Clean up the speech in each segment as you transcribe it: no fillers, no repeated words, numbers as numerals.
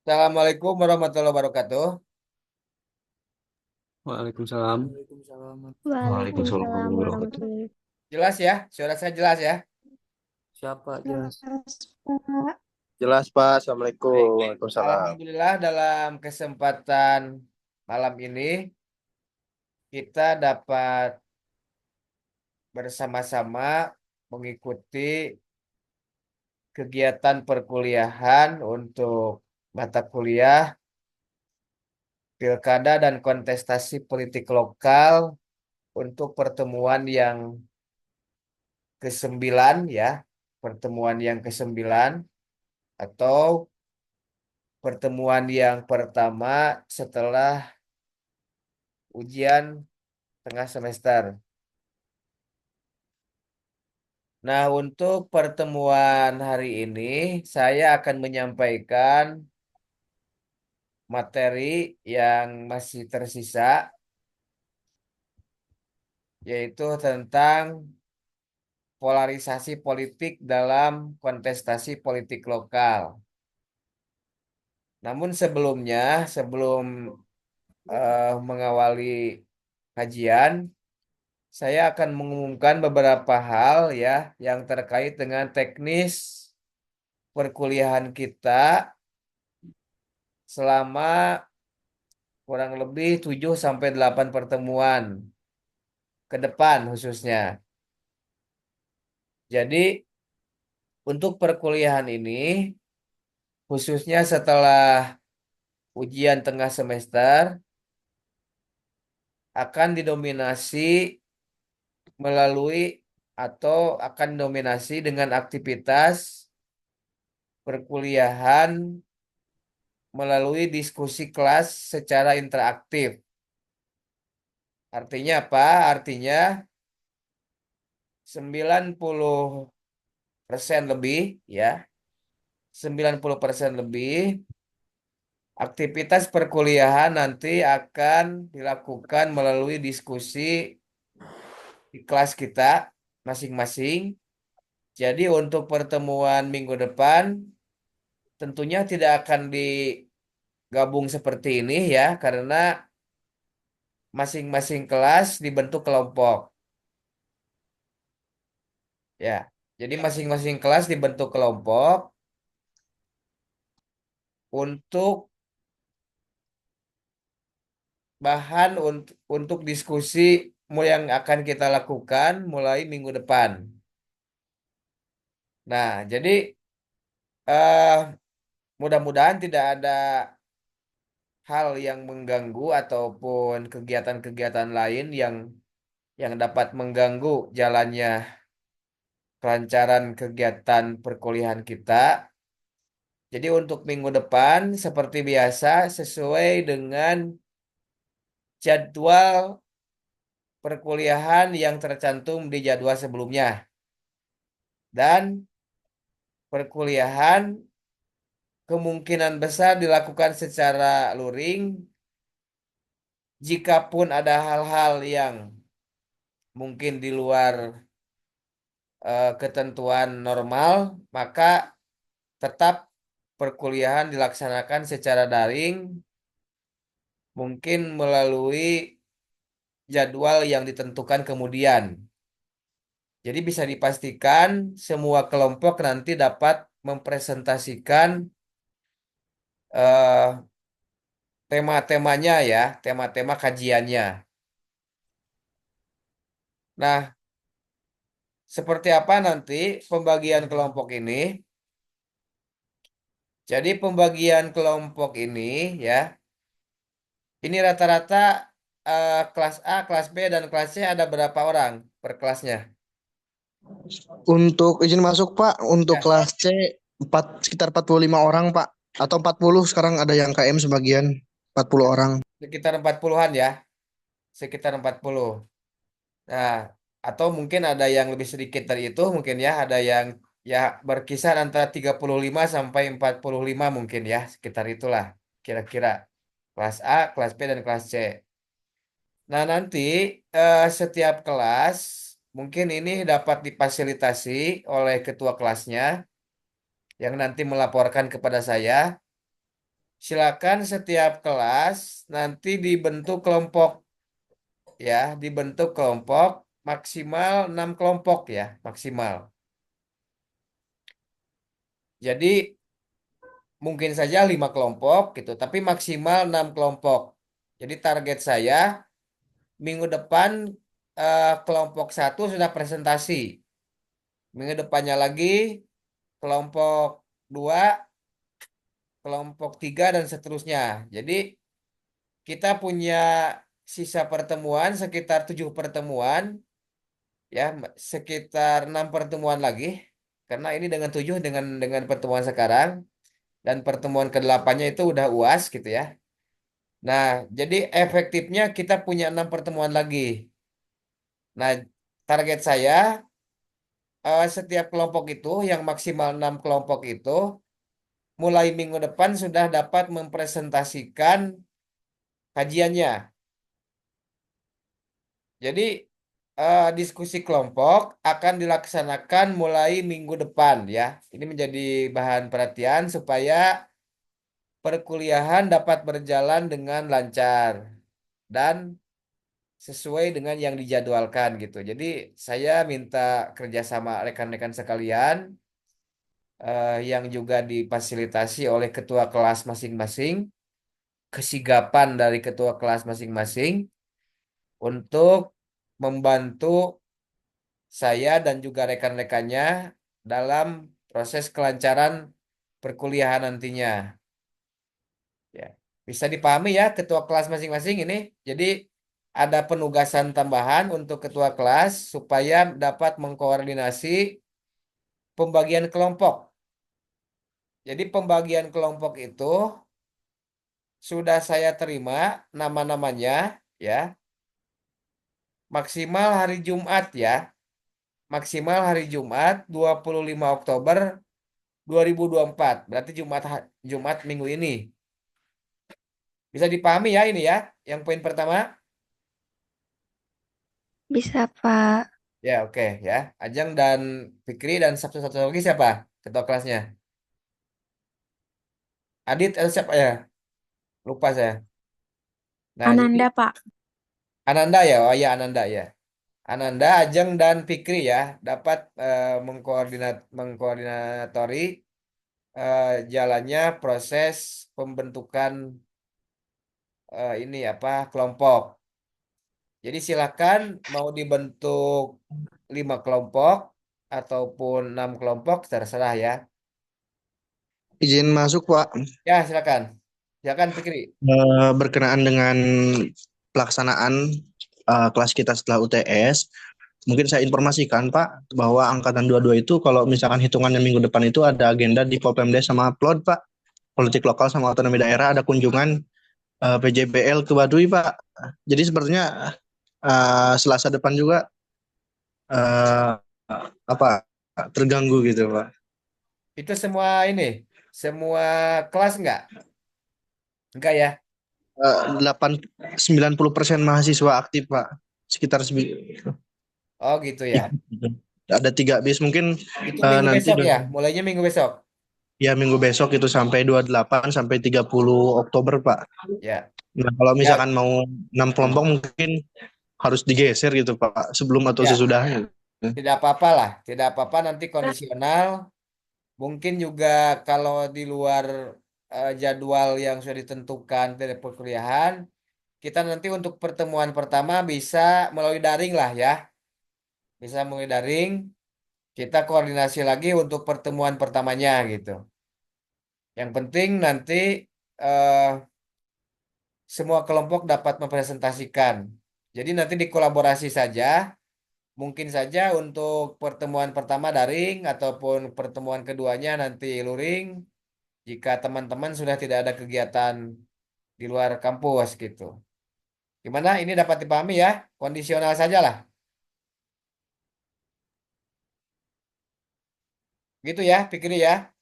Assalamualaikum warahmatullahi wabarakatuh. Waalaikumsalam. Waalaikumsalam Waalaikumsalam warahmatullahi wabarakatuh. warahmatullahi Jelas ya? Suara saya jelas ya? Siapa jelas? wabarakatuh. Pak. Jelas Pak, Assalamualaikum. Baik. Waalaikumsalam. Alhamdulillah dalam kesempatan malam ini kita dapat bersama-sama mengikuti kegiatan perkuliahan untuk mata kuliah Pilkada dan Kontestasi Politik Lokal untuk pertemuan yang ke-9 ya. Pertemuan yang ke-9 atau pertemuan yang pertama setelah ujian tengah semester. Nah, untuk pertemuan hari ini, saya akan menyampaikan materi yang masih tersisa, yaitu tentang polarisasi politik dalam kontestasi politik lokal. Namun sebelumnya, sebelum mengawali kajian, saya akan mengumumkan beberapa hal ya yang terkait dengan teknis perkuliahan kita selama kurang lebih 7 sampai 8 pertemuan ke depan khususnya. Jadi untuk perkuliahan ini khususnya setelah ujian tengah semester akan didominasi melalui atau akan dominasi dengan aktivitas perkuliahan melalui diskusi kelas secara interaktif. Artinya apa? Artinya 90% lebih ya, 90% lebih aktivitas perkuliahan nanti akan dilakukan melalui diskusi di kelas kita masing-masing. Jadi untuk pertemuan minggu depan tentunya tidak akan digabung seperti ini ya, karena masing-masing kelas dibentuk kelompok. Ya, jadi masing-masing kelas dibentuk kelompok untuk bahan untuk diskusi yang akan kita lakukan mulai minggu depan. Nah, jadi eh, mudah-mudahan tidak ada hal yang mengganggu ataupun kegiatan-kegiatan lain yang dapat mengganggu jalannya kelancaran kegiatan perkuliahan kita. Jadi untuk minggu depan seperti biasa sesuai dengan jadwal perkuliahan yang tercantum di jadwal sebelumnya. Dan perkuliahan kemungkinan besar dilakukan secara luring. Jikapun ada hal-hal yang mungkin di luar ketentuan normal, maka tetap perkuliahan dilaksanakan secara daring, mungkin melalui jadwal yang ditentukan kemudian. Jadi bisa dipastikan semua kelompok nanti dapat mempresentasikan eh, tema-temanya ya, tema-tema kajiannya. Nah, seperti apa nanti pembagian kelompok ini? Jadi pembagian kelompok ini ya, ini rata-rata kelas A, kelas B, dan kelas C ada berapa orang per kelasnya? Untuk izin masuk Pak, untuk Ya, kelas C sekitar 45 orang Pak. Atau 40 sekarang ada yang KM sebagian 40 orang. sekitar 40-an ya, sekitar 40. Nah, atau mungkin ada yang lebih sedikit dari itu mungkin ya, ada yang ya berkisar antara 35 sampai 45 mungkin ya, sekitar itulah kira-kira. Kelas A, kelas B, dan kelas C. Nah, nanti setiap kelas mungkin ini dapat difasilitasi oleh ketua kelasnya yang nanti melaporkan kepada saya. silakan setiap kelas nanti dibentuk kelompok ya, dibentuk kelompok maksimal 6 kelompok ya, maksimal. Jadi mungkin saja 5 kelompok gitu, tapi maksimal 6 kelompok. Jadi target saya minggu depan kelompok satu sudah presentasi. Minggu depannya lagi kelompok 2, kelompok 3 dan seterusnya. Jadi kita punya sisa pertemuan sekitar 7 pertemuan ya, sekitar 6 pertemuan lagi. Karena ini dengan 7 dengan pertemuan sekarang dan pertemuan ke-8-nya itu udah UAS gitu ya. Nah, jadi efektifnya kita punya 6 pertemuan lagi. Nah, target saya setiap kelompok itu yang maksimal 6 kelompok itu mulai minggu depan sudah dapat mempresentasikan kajiannya. Jadi diskusi kelompok akan dilaksanakan mulai minggu depan ya. Ini menjadi bahan perhatian supaya perkuliahan dapat berjalan dengan lancar dan sesuai dengan yang dijadwalkan gitu. Jadi saya minta kerjasama rekan-rekan sekalian yang juga difasilitasi oleh ketua kelas masing-masing, kesigapan dari ketua kelas masing-masing untuk membantu saya dan juga rekan-rekannya dalam proses kelancaran perkuliahan nantinya. Ya, bisa dipahami ya ketua kelas masing-masing ini. Jadi ada penugasan tambahan untuk ketua kelas supaya dapat mengkoordinasi pembagian kelompok. Jadi pembagian kelompok itu sudah saya terima nama-namanya ya. Maksimal hari Jumat ya. Maksimal hari Jumat 25 Oktober 2024. Berarti Jumat minggu ini. Bisa dipahami ya ini ya. Yang poin pertama. Bisa, Pak. Ya, oke ya. Ajeng dan Fikri dan satu-satu lagi siapa? Ketua kelasnya. Adit siapa ya? Lupa saya. Nah, jadi Ananda, Pak. Ananda ya. Oh ya, Ananda ya. Ananda, Ajeng dan Fikri ya dapat mengkoordinatori jalannya proses pembentukan ini apa kelompok. Jadi silakan mau dibentuk 5 kelompok ataupun 6 kelompok terserah ya. Izin masuk, Pak. Ya, silakan. Silakan Fikri. Berkenaan dengan pelaksanaan kelas kita setelah UTS, mungkin saya informasikan, Pak, bahwa angkatan 22 itu kalau misalkan hitungannya minggu depan itu ada agenda di Popemdes sama PLOD, Pak. Politik lokal sama otonomi daerah ada kunjungan PJBL ke Baduy, Pak. Jadi sepertinya Selasa depan juga eh, apa terganggu gitu, Pak. Itu semua ini, semua kelas enggak? Enggak ya? 90% mahasiswa aktif, Pak. Sekitar Oh gitu ya. ada 3 bis mungkin Itu minggu nanti besok ya? Mulainya minggu besok. ya minggu besok itu sampai 28 sampai 30 Oktober, Pak. Ya. Nah, kalau Ya, misalkan mau 6 kelompok mungkin harus digeser gitu, Pak, sebelum atau ya. sesudahnya. Tidak apa-apa lah. Tidak apa-apa nanti kondisional. Mungkin juga kalau di luar jadwal yang sudah ditentukan dari perkuliahan, kita nanti untuk pertemuan pertama bisa melalui daring lah ya. Bisa melalui daring, kita koordinasi lagi untuk pertemuan pertamanya gitu. Yang penting nanti eh, semua kelompok dapat mempresentasikan. Jadi nanti dikolaborasi saja, mungkin saja untuk pertemuan pertama daring ataupun pertemuan keduanya nanti luring jika teman-teman sudah tidak ada kegiatan di luar kampus gitu. Gimana? Ini dapat dipahami ya? Kondisional saja lah. Gitu ya, pikir ya.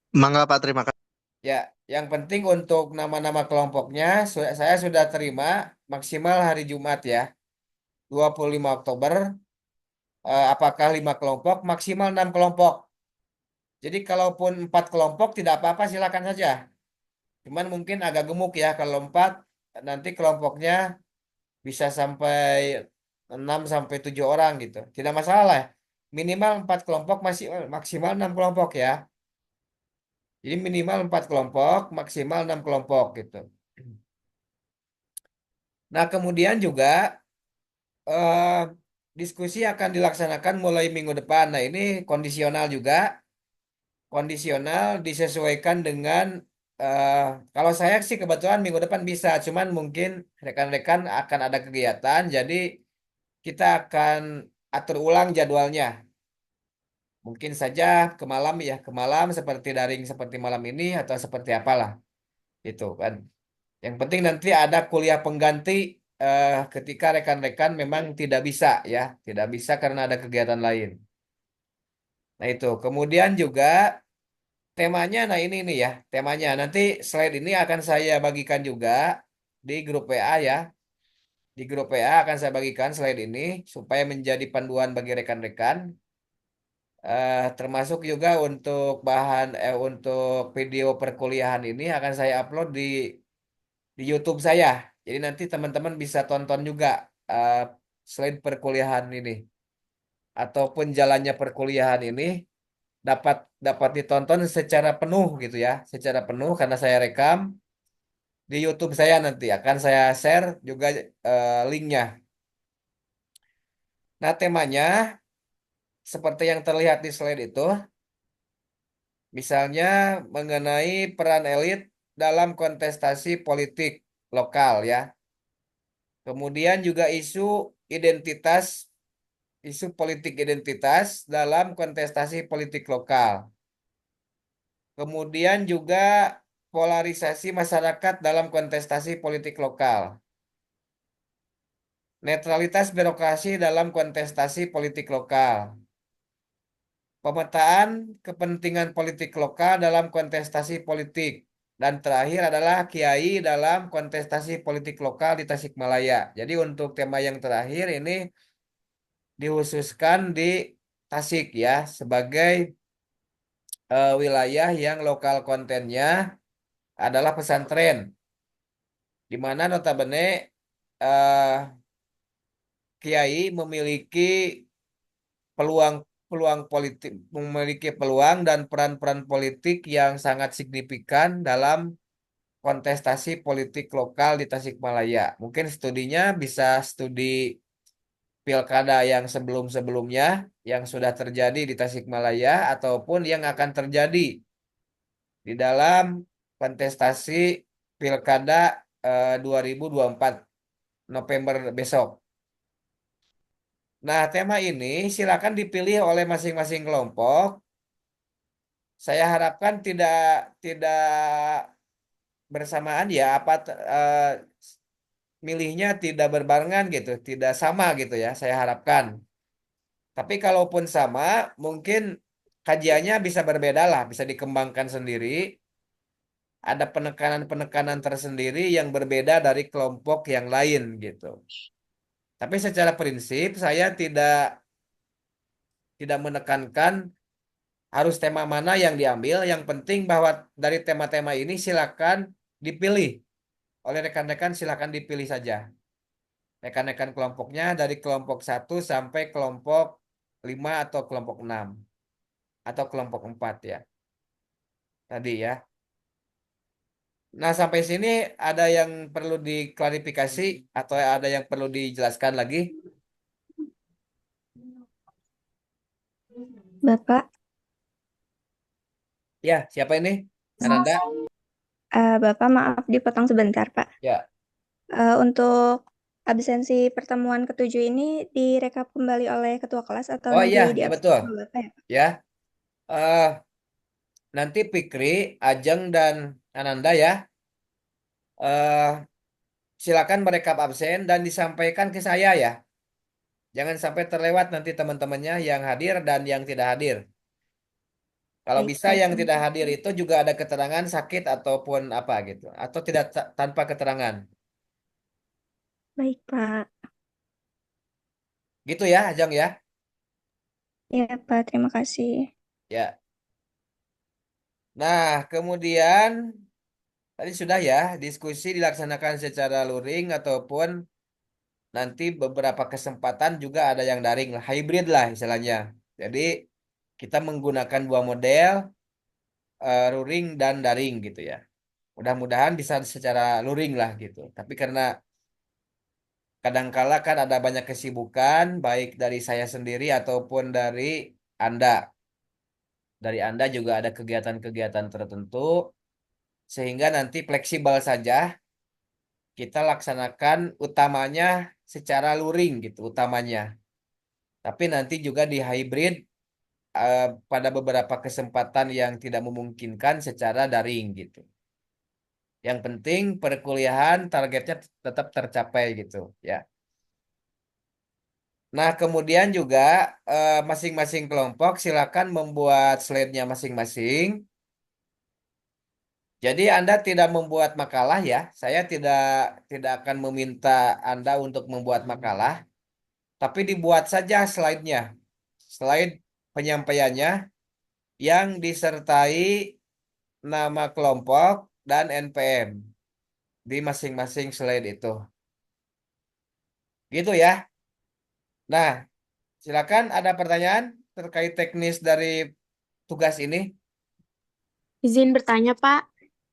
Mangga, Pak, terima kasih. Ya, yang penting untuk nama-nama kelompoknya saya sudah terima maksimal hari Jumat ya, 25 Oktober. Apakah 5 kelompok? Maksimal 6 kelompok. Jadi kalaupun 4 kelompok tidak apa-apa silakan saja. Cuman mungkin agak gemuk ya kalau 4 nanti kelompoknya bisa sampai 6 sampai 7 orang gitu. Tidak masalah. Minimal 4 kelompok masih maksimal 6 kelompok ya. Jadi minimal 4 kelompok, maksimal 6 kelompok gitu. Nah, kemudian juga eh, diskusi akan dilaksanakan mulai minggu depan. Nah, ini kondisional juga. Kondisional disesuaikan dengan eh, kalau saya sih kebetulan minggu depan bisa, cuman mungkin rekan-rekan akan ada kegiatan, jadi kita akan atur ulang jadwalnya. Mungkin saja ke malam seperti daring seperti malam ini atau seperti apalah itu kan. Yang penting nanti ada kuliah pengganti ketika rekan-rekan memang tidak bisa ya, tidak bisa karena ada kegiatan lain. Nah itu. Kemudian juga temanya, nah ini nih ya, temanya. Nanti slide ini akan saya bagikan juga di grup WA ya. Di grup WA akan saya bagikan slide ini supaya menjadi panduan bagi rekan-rekan. Termasuk juga untuk video perkuliahan ini akan saya upload di YouTube saya. Jadi nanti teman-teman bisa tonton juga eh, slide perkuliahan ini ataupun jalannya perkuliahan ini dapat dapat ditonton secara penuh gitu ya, secara penuh karena saya rekam di YouTube saya nanti akan saya share juga linknya. Nah, temanya seperti yang terlihat di slide itu, misalnya mengenai peran elit dalam kontestasi politik lokal ya. Kemudian juga isu politik identitas dalam kontestasi politik lokal. Kemudian juga polarisasi masyarakat dalam kontestasi politik lokal. Netralitas birokrasi dalam kontestasi politik lokal. Pemetaan kepentingan politik lokal dalam kontestasi politik. Dan terakhir adalah kiai dalam kontestasi politik lokal di Tasikmalaya. Jadi untuk tema yang terakhir ini dihususkan di Tasik ya sebagai wilayah yang lokal kontennya adalah pesantren. Di mana notabene eh, kiai peluang memiliki peluang dan peran-peran politik yang sangat signifikan dalam kontestasi politik lokal di Tasikmalaya. Mungkin studinya bisa studi pilkada yang sebelum-sebelumnya yang sudah terjadi di Tasikmalaya ataupun yang akan terjadi di dalam kontestasi pilkada 2024 November besok. Nah, tema ini silakan dipilih oleh masing-masing kelompok. Saya harapkan tidak tidak bersamaan ya milihnya tidak berbarengan gitu, tidak sama gitu ya, saya harapkan. Tapi kalaupun sama, mungkin kajiannya bisa berbeda lah, bisa dikembangkan sendiri. Ada penekanan-penekanan tersendiri yang berbeda dari kelompok yang lain gitu. Tapi secara prinsip saya tidak menekankan harus tema mana yang diambil. Yang penting bahwa dari tema-tema ini silakan dipilih oleh rekan-rekan, silakan dipilih saja. Rekan-rekan kelompoknya dari kelompok 1 sampai kelompok 5 atau kelompok 6 atau kelompok 4 ya. Tadi ya. Nah, sampai sini ada yang perlu diklarifikasi atau ada yang perlu dijelaskan lagi? Bapak, Ya, siapa ini? Ananda? Bapak maaf dipotong sebentar, Pak. Ya. Untuk absensi pertemuan ketujuh ini direkap kembali oleh ketua kelas atau Oh nanti iya, ya diabsen betul. sama Bapak ya, Pak? Ya. eh Nanti Fikri, Ajeng dan Ananda ya. eh Silakan merekap absen dan disampaikan ke saya ya. Jangan sampai terlewat nanti teman-temannya yang hadir dan yang tidak hadir. Kalau Baik, bisa Pak. yang Terima tidak hadir kasih. itu juga ada keterangan sakit ataupun apa gitu. Atau tidak tanpa keterangan. Baik, Pak. Gitu ya, Ajeng ya. Ya, Pak. Terima kasih. Ya. Nah, kemudian Tadi sudah ya, diskusi dilaksanakan secara luring ataupun nanti beberapa kesempatan juga ada yang daring lah, hybrid lah istilahnya. Jadi kita menggunakan dua model, luring dan daring gitu ya. Mudah-mudahan bisa secara luring lah gitu. Tapi karena kadangkala kan ada banyak kesibukan, baik dari saya sendiri ataupun dari Anda. Dari Anda juga ada kegiatan-kegiatan tertentu, sehingga nanti fleksibel saja kita laksanakan utamanya secara luring gitu, utamanya. Tapi nanti juga di hybrid pada beberapa kesempatan yang tidak memungkinkan secara daring gitu. Yang penting perkuliahan targetnya tetap tercapai gitu ya. Nah, kemudian juga masing-masing kelompok silakan membuat slide-nya masing-masing. Jadi Anda tidak membuat makalah ya. Saya tidak akan meminta Anda untuk membuat makalah, tapi dibuat saja slide-nya. Slide penyampaiannya yang disertai nama kelompok dan NPM di masing-masing slide itu. Gitu ya. Nah, silakan ada pertanyaan terkait teknis dari tugas ini? Izin bertanya, Pak.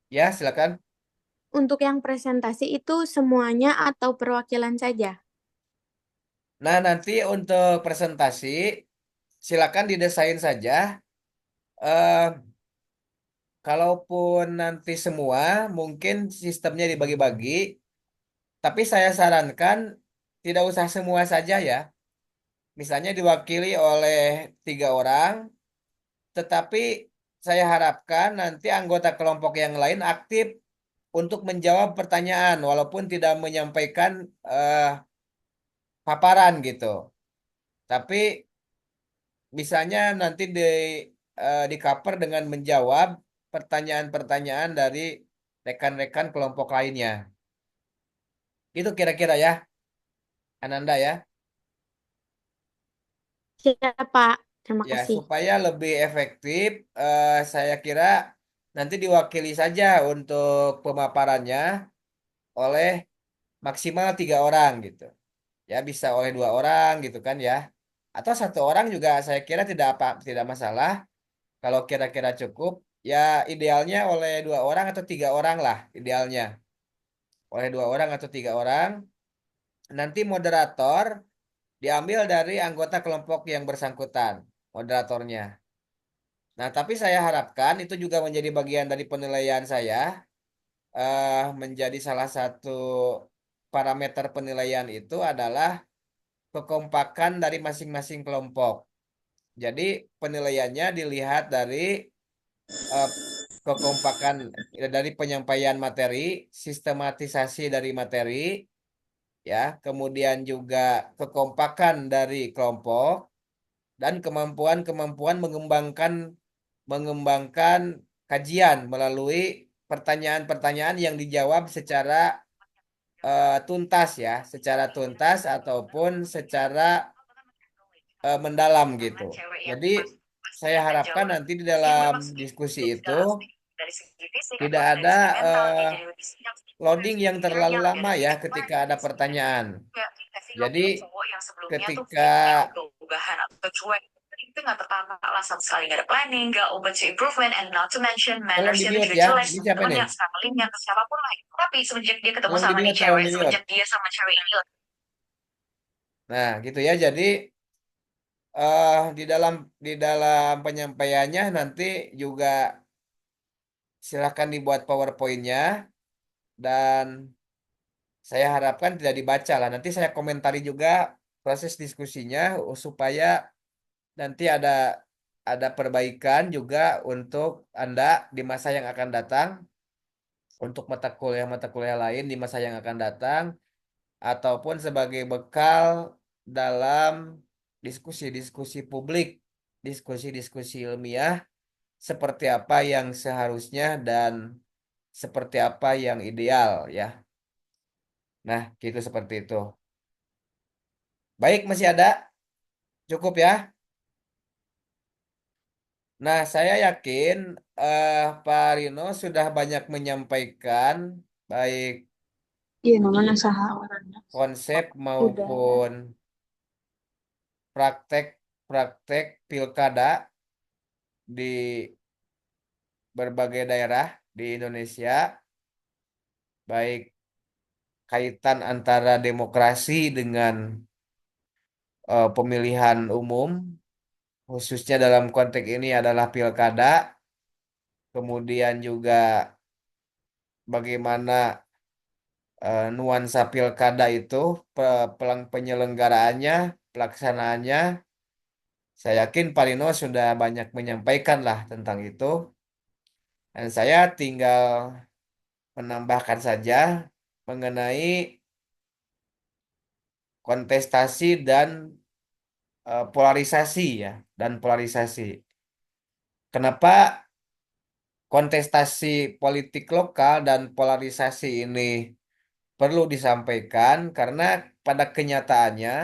Ya, silakan. Untuk yang presentasi itu semuanya atau perwakilan saja? Nah, nanti untuk presentasi silakan didesain saja. Eh, Kalaupun nanti semua mungkin sistemnya dibagi-bagi, tapi saya sarankan tidak usah semua saja ya. Misalnya diwakili oleh 3 orang, tetapi saya harapkan nanti anggota kelompok yang lain aktif untuk menjawab pertanyaan walaupun tidak menyampaikan eh, paparan gitu. Tapi misalnya nanti di cover dengan menjawab pertanyaan-pertanyaan dari rekan-rekan kelompok lainnya. Itu kira-kira ya, Ananda ya. Siap, Pak. Terima Ya, kasih. supaya lebih efektif, saya kira nanti diwakili saja untuk pemaparannya oleh maksimal 3 orang gitu. Ya, bisa oleh 2 orang gitu kan ya. Atau 1 orang juga saya kira tidak masalah. Kalau kira-kira cukup, ya idealnya oleh 2 orang atau 3 orang lah idealnya. Oleh 2 orang atau 3 orang. Nanti moderator diambil dari anggota kelompok yang bersangkutan, moderatornya. Nah, tapi saya harapkan itu juga menjadi bagian dari penilaian saya, menjadi salah satu parameter penilaian itu adalah kekompakan dari masing-masing kelompok. Jadi penilaiannya dilihat dari eh, kekompakan dari penyampaian materi, sistematisasi dari materi, ya, kemudian juga kekompakan dari kelompok dan kemampuan-kemampuan mengembangkan kajian melalui pertanyaan-pertanyaan yang dijawab secara tuntas ya, secara tuntas ataupun secara mendalam gitu. Jadi saya harapkan nanti di dalam diskusi itu tidak ada loading yang terlalu lama ya ketika ada pertanyaan. Jadi ketika tolong di mute ya. Ini siapa nih? Tolong di mute, tolong di mute. Nah, gitu ya. Jadi di dalam penyampaiannya nanti juga silakan dibuat PowerPoint-nya dan saya harapkan tidak dibaca lah. Nanti saya komentari juga proses diskusinya supaya nanti ada perbaikan juga untuk Anda di masa yang akan datang, untuk mata kuliah lain di masa yang akan datang, ataupun sebagai bekal dalam diskusi-diskusi publik, diskusi-diskusi ilmiah, seperti apa yang seharusnya dan seperti apa yang ideal ya. Nah, gitu seperti itu. Baik, masih ada? Cukup ya? Nah, saya yakin Pak Rino sudah banyak menyampaikan baik Iya, namanya saha orangnya. konsep Udah. maupun praktek-praktek pilkada di berbagai daerah di Indonesia, baik kaitan antara demokrasi dengan pemilihan umum, khususnya dalam konteks ini adalah pilkada, kemudian juga bagaimana nuansa pilkada itu, penyelenggaraannya, pelaksanaannya. Saya yakin Pak Rino sudah banyak menyampaikan lah tentang itu. Dan saya tinggal menambahkan saja mengenai kontestasi dan polarisasi ya, dan polarisasi. Kenapa kontestasi politik lokal dan polarisasi ini perlu disampaikan? Karena pada kenyataannya,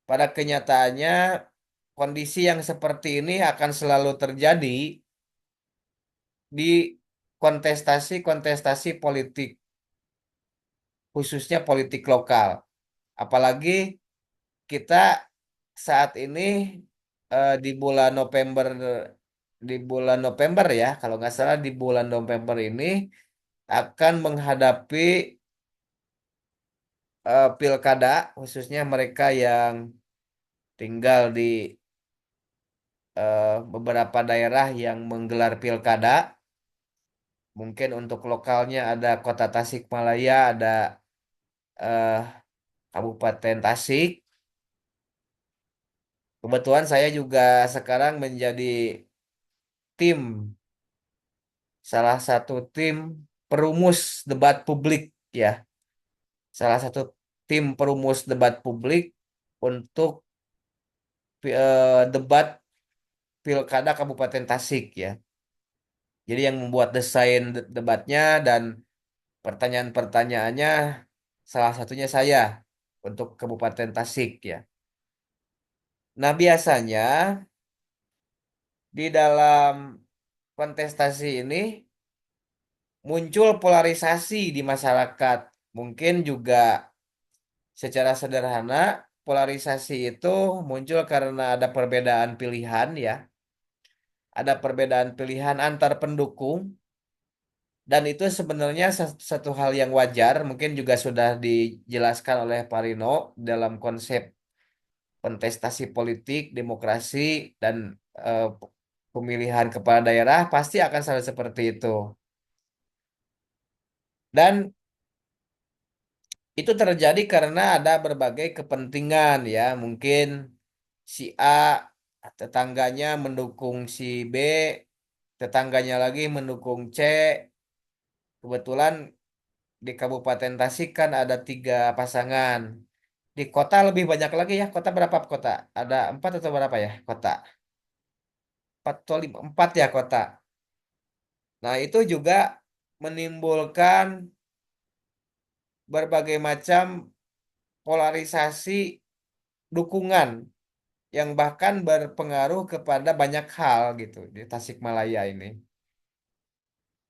pada kenyataannya kondisi yang seperti ini akan selalu terjadi di kontestasi-kontestasi politik, khususnya politik lokal. Apalagi kita saat ini di bulan November ya, kalau nggak salah di bulan November ini akan menghadapi pilkada, khususnya mereka yang tinggal di beberapa daerah yang menggelar pilkada. Mungkin untuk lokalnya ada Kota Tasikmalaya, ada eh, Kabupaten Tasik. Kebetulan saya juga sekarang menjadi tim, salah satu tim perumus debat publik ya. Salah satu tim perumus debat publik untuk debat Pilkada Kabupaten Tasik ya. Jadi yang membuat desain debatnya dan pertanyaan-pertanyaannya salah satunya saya untuk Kabupaten Tasik ya. Nah, biasanya di dalam kontestasi ini muncul polarisasi di masyarakat. Mungkin juga secara sederhana polarisasi itu muncul karena ada perbedaan pilihan ya. Ada perbedaan pilihan antar pendukung dan itu sebenarnya satu hal yang wajar. Mungkin juga sudah dijelaskan oleh Pak Rino dalam konsep kontestasi politik, demokrasi dan eh, pemilihan kepala daerah pasti akan selalu seperti itu. Dan itu terjadi karena ada berbagai kepentingan ya. Mungkin si A tetangganya mendukung si B, tetangganya lagi mendukung C. Kebetulan di Kabupaten Tasik kan ada 3 pasangan. Di kota lebih banyak lagi ya. Kota berapa kota? Ada 4 atau berapa ya kota? 4 atau 5? 4 ya kota. Nah itu juga menimbulkan berbagai macam polarisasi dukungan yang bahkan berpengaruh kepada banyak hal gitu di Tasikmalaya ini.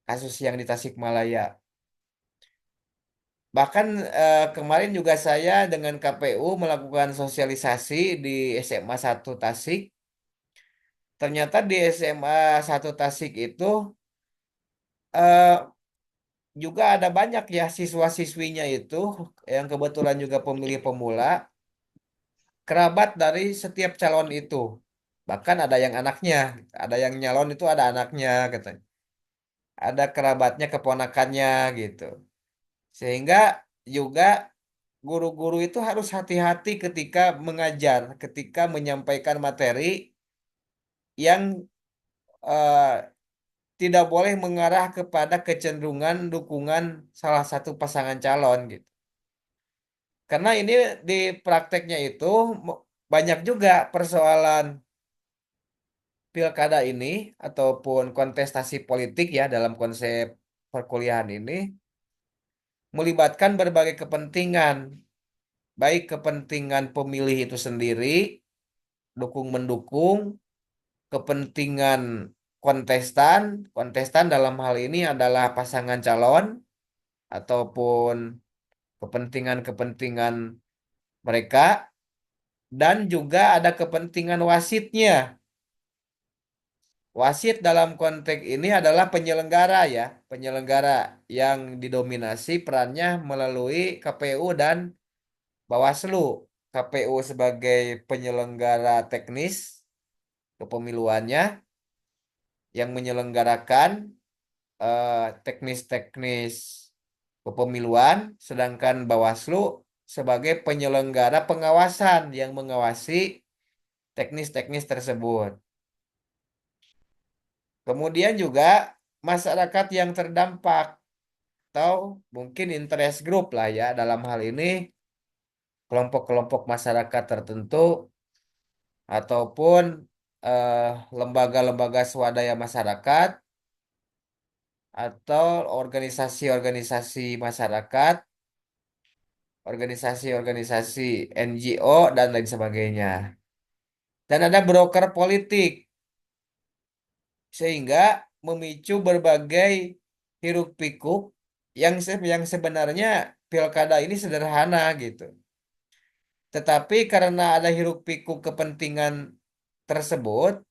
Kasus yang di Tasikmalaya. Bahkan kemarin juga saya dengan KPU melakukan sosialisasi di SMA 1 Tasik. Ternyata di SMA 1 Tasik itu eh, juga ada banyak ya siswa-siswinya itu yang kebetulan juga pemilih pemula, kerabat dari setiap calon itu. Bahkan ada yang anaknya, ada yang nyalon itu ada anaknya katanya. Ada kerabatnya, keponakannya gitu. Sehingga juga guru-guru itu harus hati-hati ketika mengajar, ketika menyampaikan materi yang eh, tidak boleh mengarah kepada kecenderungan dukungan salah satu pasangan calon gitu. Karena ini di prakteknya itu banyak juga persoalan pilkada ini ataupun kontestasi politik ya dalam konsep perkuliahan ini melibatkan berbagai kepentingan, baik kepentingan pemilih itu sendiri, dukung mendukung, kepentingan kontestan. Kontestan dalam hal ini adalah pasangan calon ataupun kepentingan-kepentingan mereka, dan juga ada kepentingan wasitnya. Wasit dalam konteks ini adalah penyelenggara ya, penyelenggara yang didominasi perannya melalui KPU dan Bawaslu. KPU sebagai penyelenggara teknis kepemiluannya yang menyelenggarakan teknis-teknis kepemiluan, sedangkan Bawaslu sebagai penyelenggara pengawasan yang mengawasi teknis-teknis tersebut. Kemudian juga masyarakat yang terdampak atau mungkin interest group lah ya, dalam hal ini kelompok-kelompok masyarakat tertentu ataupun eh, lembaga-lembaga swadaya masyarakat atau organisasi-organisasi masyarakat, organisasi-organisasi NGO dan lain sebagainya. Dan ada broker politik sehingga memicu berbagai hiruk pikuk yang sebenarnya pilkada ini sederhana gitu. Tetapi karena ada hiruk pikuk kepentingan tersebut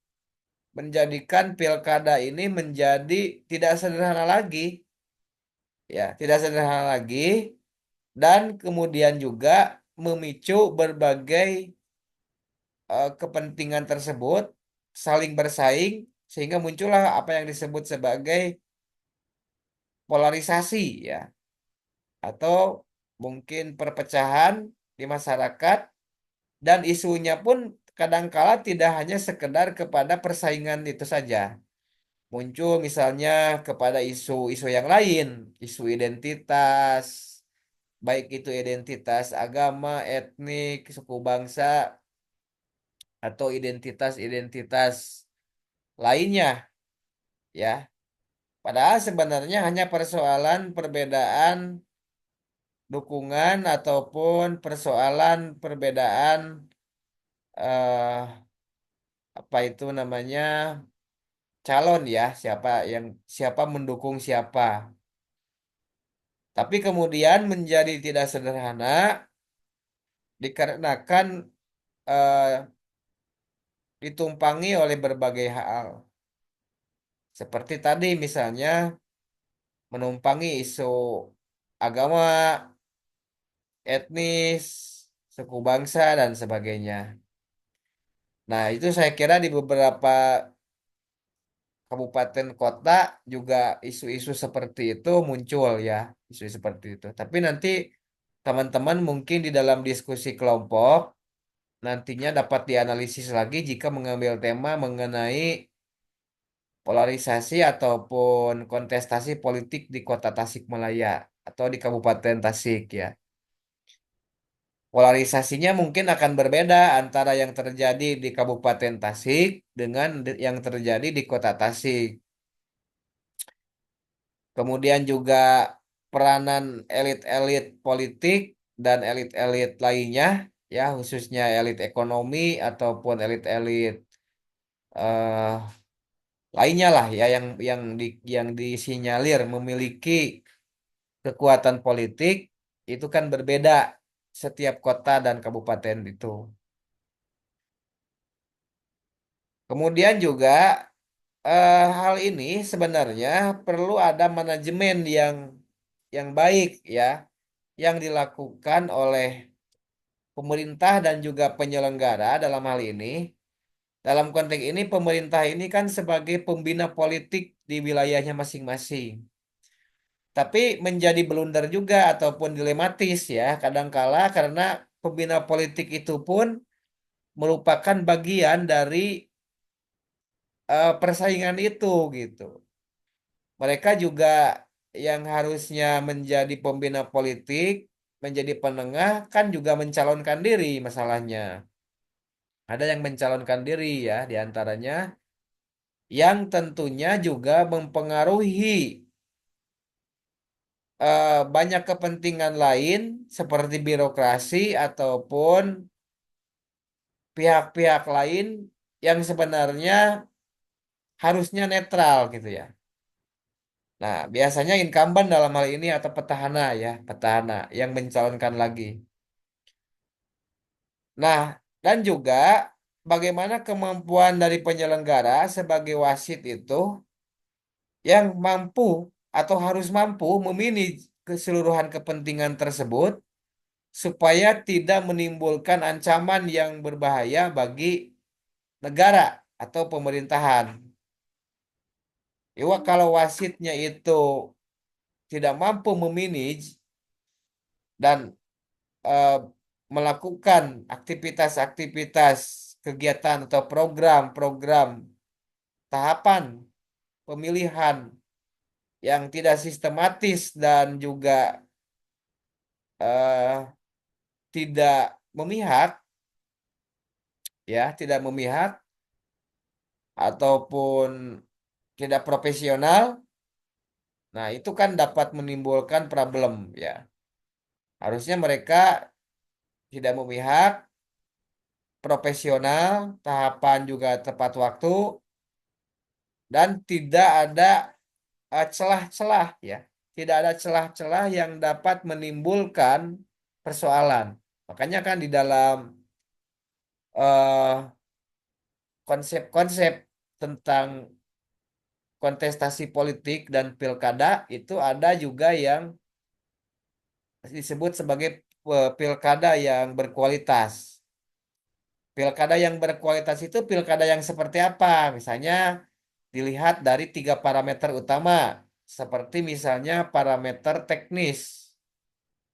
menjadikan pilkada ini menjadi tidak sederhana lagi, ya, tidak sederhana lagi, dan kemudian juga memicu berbagai kepentingan tersebut saling bersaing sehingga muncullah apa yang disebut sebagai polarisasi ya, atau mungkin perpecahan di masyarakat, dan isunya pun kadangkala tidak hanya sekedar kepada persaingan itu saja. Muncul misalnya kepada isu-isu yang lain, isu identitas, baik itu identitas agama, etnik, suku bangsa, atau identitas-identitas lainnya, ya. Padahal sebenarnya hanya persoalan perbedaan dukungan ataupun persoalan perbedaan eh, apa itu namanya calon ya, siapa mendukung siapa. Tapi kemudian menjadi tidak sederhana dikarenakan eh, ditumpangi oleh berbagai hal. Seperti tadi misalnya menumpangi isu agama, etnis, suku bangsa dan sebagainya. Nah, itu saya kira di beberapa kabupaten kota juga isu-isu seperti itu muncul ya, isu seperti itu. Tapi nanti teman-teman mungkin di dalam diskusi kelompok nantinya dapat dianalisis lagi jika mengambil tema mengenai polarisasi ataupun kontestasi politik di Kota Tasikmalaya atau di Kabupaten Tasik ya. Polarisasinya mungkin akan berbeda antara yang terjadi di Kabupaten Tasik dengan yang terjadi di Kota Tasik. Kemudian juga peranan elit-elit politik dan elit-elit lainnya, ya khususnya elit ekonomi ataupun elit-elit eh, lainnya lah ya, yang disinyalir memiliki kekuatan politik itu kan berbeda setiap kota dan kabupaten itu. Kemudian juga hal ini sebenarnya perlu ada manajemen yang baik ya, yang dilakukan oleh pemerintah dan juga penyelenggara dalam hal ini. Dalam konteks ini pemerintah ini kan sebagai pembina politik di wilayahnya masing-masing. Tapi menjadi blunder juga ataupun dilematis ya kadangkala karena pembina politik itu pun merupakan bagian dari persaingan itu gitu. Mereka juga yang harusnya menjadi pembina politik, menjadi penengah kan juga mencalonkan diri masalahnya. Ada yang mencalonkan diri ya di antaranya yang tentunya juga mempengaruhi banyak kepentingan lain seperti birokrasi ataupun pihak-pihak lain yang sebenarnya harusnya netral gitu ya. Nah, biasanya incumbent dalam hal ini atau petahana ya, petahana yang mencalonkan lagi. Nah, dan juga bagaimana kemampuan dari penyelenggara sebagai wasit itu yang mampu atau harus mampu memanage keseluruhan kepentingan tersebut supaya tidak menimbulkan ancaman yang berbahaya bagi negara atau pemerintahan. Ya, kalau wasitnya itu tidak mampu memanage dan eh, melakukan aktivitas-aktivitas kegiatan atau program-program tahapan pemilihan yang tidak sistematis dan juga eh, tidak memihak, ya, tidak memihak ataupun tidak profesional, nah itu kan dapat menimbulkan problem ya. Harusnya mereka tidak memihak, profesional, tahapan juga tepat waktu, dan tidak ada celah-celah ya. Tidak ada celah-celah yang dapat menimbulkan persoalan. Makanya kan di dalam eh, konsep-konsep tentang kontestasi politik dan pilkada itu ada juga yang disebut sebagai pilkada yang berkualitas. Pilkada yang berkualitas itu pilkada yang seperti apa? Misalnya dilihat dari 3 parameter utama, seperti misalnya parameter teknis.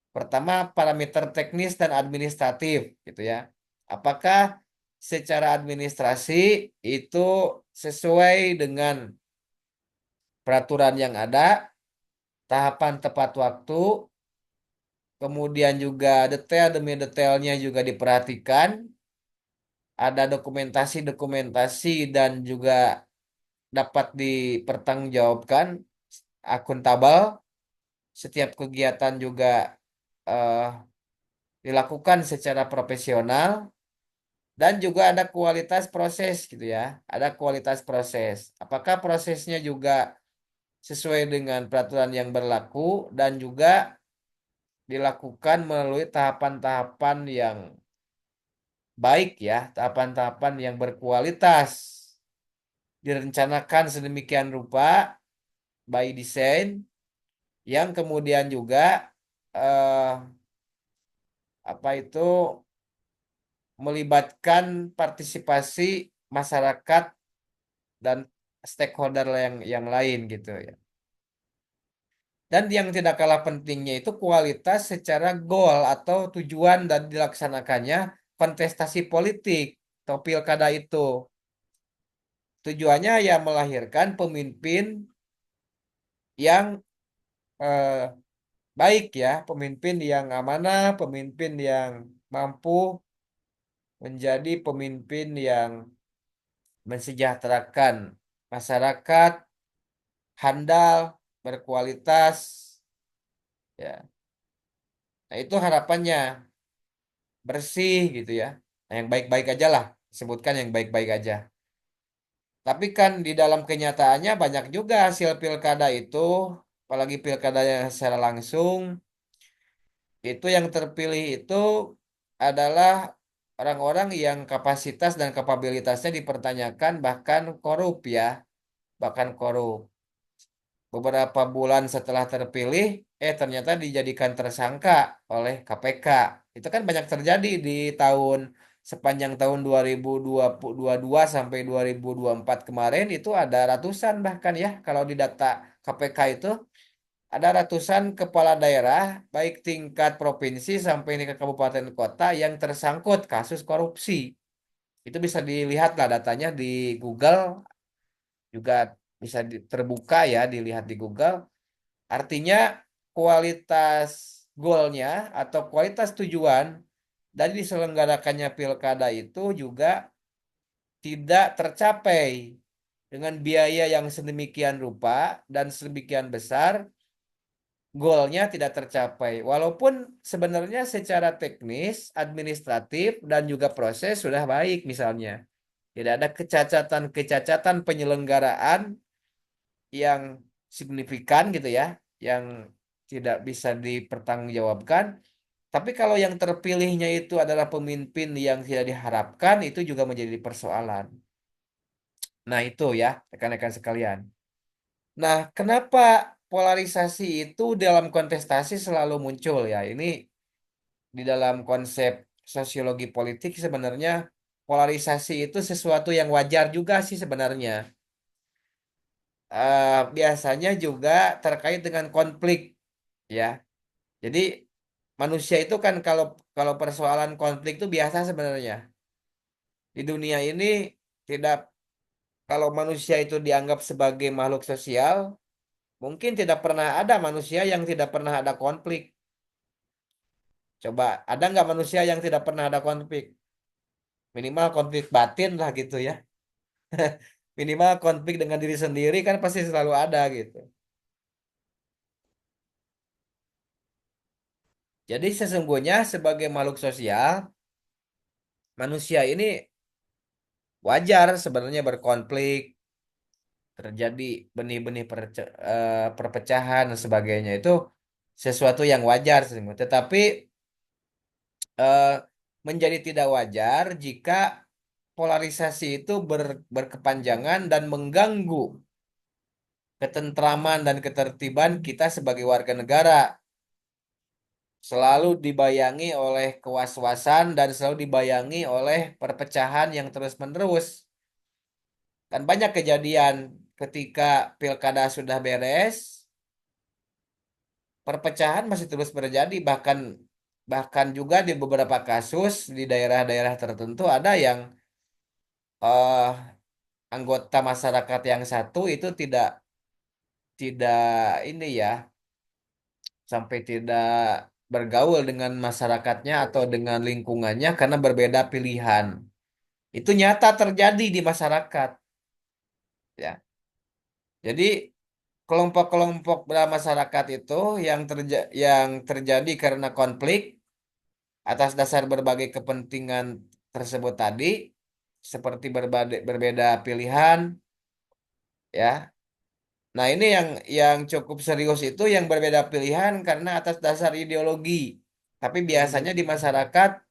Pertama, parameter teknis dan administratif, gitu ya. Apakah secara administrasi itu sesuai dengan peraturan yang ada, tahapan tepat waktu, kemudian juga detail demi detailnya juga diperhatikan, ada dokumentasi-dokumentasi dan juga dapat dipertanggungjawabkan, akuntabel, setiap kegiatan juga eh, dilakukan secara profesional, dan juga ada kualitas proses gitu ya. Ada kualitas proses. Apakah prosesnya juga sesuai dengan peraturan yang berlaku dan juga dilakukan melalui tahapan-tahapan yang baik ya, tahapan-tahapan yang berkualitas, direncanakan sedemikian rupa by design, yang kemudian juga eh, apa itu melibatkan partisipasi masyarakat dan stakeholder yang lain gitu ya. Dan yang tidak kalah pentingnya itu kualitas secara goal atau tujuan dan dilaksanakannya kontestasi politik atau pilkada itu. Tujuannya ya melahirkan pemimpin yang eh, baik ya, pemimpin yang amanah, pemimpin yang mampu menjadi pemimpin yang mensejahterakan masyarakat, handal, berkualitas, ya. Nah, itu harapannya bersih gitu ya. Nah, yang baik-baik aja lah, sebutkan yang baik-baik aja. Tapi kan di dalam kenyataannya banyak juga hasil pilkada itu, apalagi pilkada yang secara langsung, itu yang terpilih itu adalah orang-orang yang kapasitas dan kapabilitasnya dipertanyakan, bahkan korup ya, bahkan korup. Beberapa bulan setelah terpilih, ternyata dijadikan tersangka oleh KPK. Itu kan banyak terjadi di sepanjang tahun 2022 sampai 2024 kemarin, itu ada ratusan bahkan ya, kalau di data KPK itu ada ratusan kepala daerah baik tingkat provinsi sampai tingkat kabupaten kota yang tersangkut kasus korupsi. Itu bisa dilihat lah datanya di Google, juga bisa terbuka ya, dilihat di Google. Artinya kualitas goalnya atau kualitas tujuan dari diselenggarakannya pilkada itu juga tidak tercapai dengan biaya yang sedemikian rupa dan sedemikian besar, goalnya tidak tercapai. Walaupun sebenarnya secara teknis, administratif, dan juga proses sudah baik misalnya. Tidak ada kecacatan-kecacatan penyelenggaraan yang signifikan gitu ya, yang tidak bisa dipertanggungjawabkan. Tapi kalau yang terpilihnya itu adalah pemimpin yang tidak diharapkan, itu juga menjadi persoalan. Nah, itu ya, rekan-rekan sekalian. Nah, kenapa polarisasi itu dalam kontestasi selalu muncul ya? Ini di dalam konsep sosiologi politik sebenarnya polarisasi itu sesuatu yang wajar juga sih sebenarnya. Biasanya juga terkait dengan konflik ya. Jadi manusia itu kan kalau kalau persoalan konflik itu biasa sebenarnya. Di dunia ini tidak kalau manusia itu dianggap sebagai makhluk sosial, mungkin tidak pernah ada manusia yang tidak pernah ada konflik. Coba ada nggak manusia yang tidak pernah ada konflik? Minimal konflik batin lah gitu ya. Minimal konflik dengan diri sendiri kan pasti selalu ada gitu. Jadi sesungguhnya sebagai makhluk sosial, manusia ini wajar sebenarnya berkonflik, terjadi benih-benih perpecahan dan sebagainya itu sesuatu yang wajar sesungguhnya. Tetapi eh, menjadi tidak wajar jika polarisasi itu berkepanjangan dan mengganggu ketentraman dan ketertiban kita sebagai warga negara. Selalu dibayangi oleh kewas-wasan dan selalu dibayangi oleh perpecahan yang terus-menerus. Dan banyak kejadian ketika pilkada sudah beres, perpecahan masih terus terjadi. Bahkan juga di beberapa kasus di daerah-daerah tertentu ada yang eh, anggota masyarakat yang satu itu tidak tidak ini ya sampai tidak bergaul dengan masyarakatnya atau dengan lingkungannya karena berbeda pilihan. Itu nyata terjadi di masyarakat, ya. Jadi kelompok-kelompok masyarakat itu yang terjadi karena konflik atas dasar berbagai kepentingan tersebut tadi, seperti berbeda pilihan, ya. Nah, ini yang cukup serius itu yang berbeda pilihan karena atas dasar ideologi. Tapi biasanya di masyarakat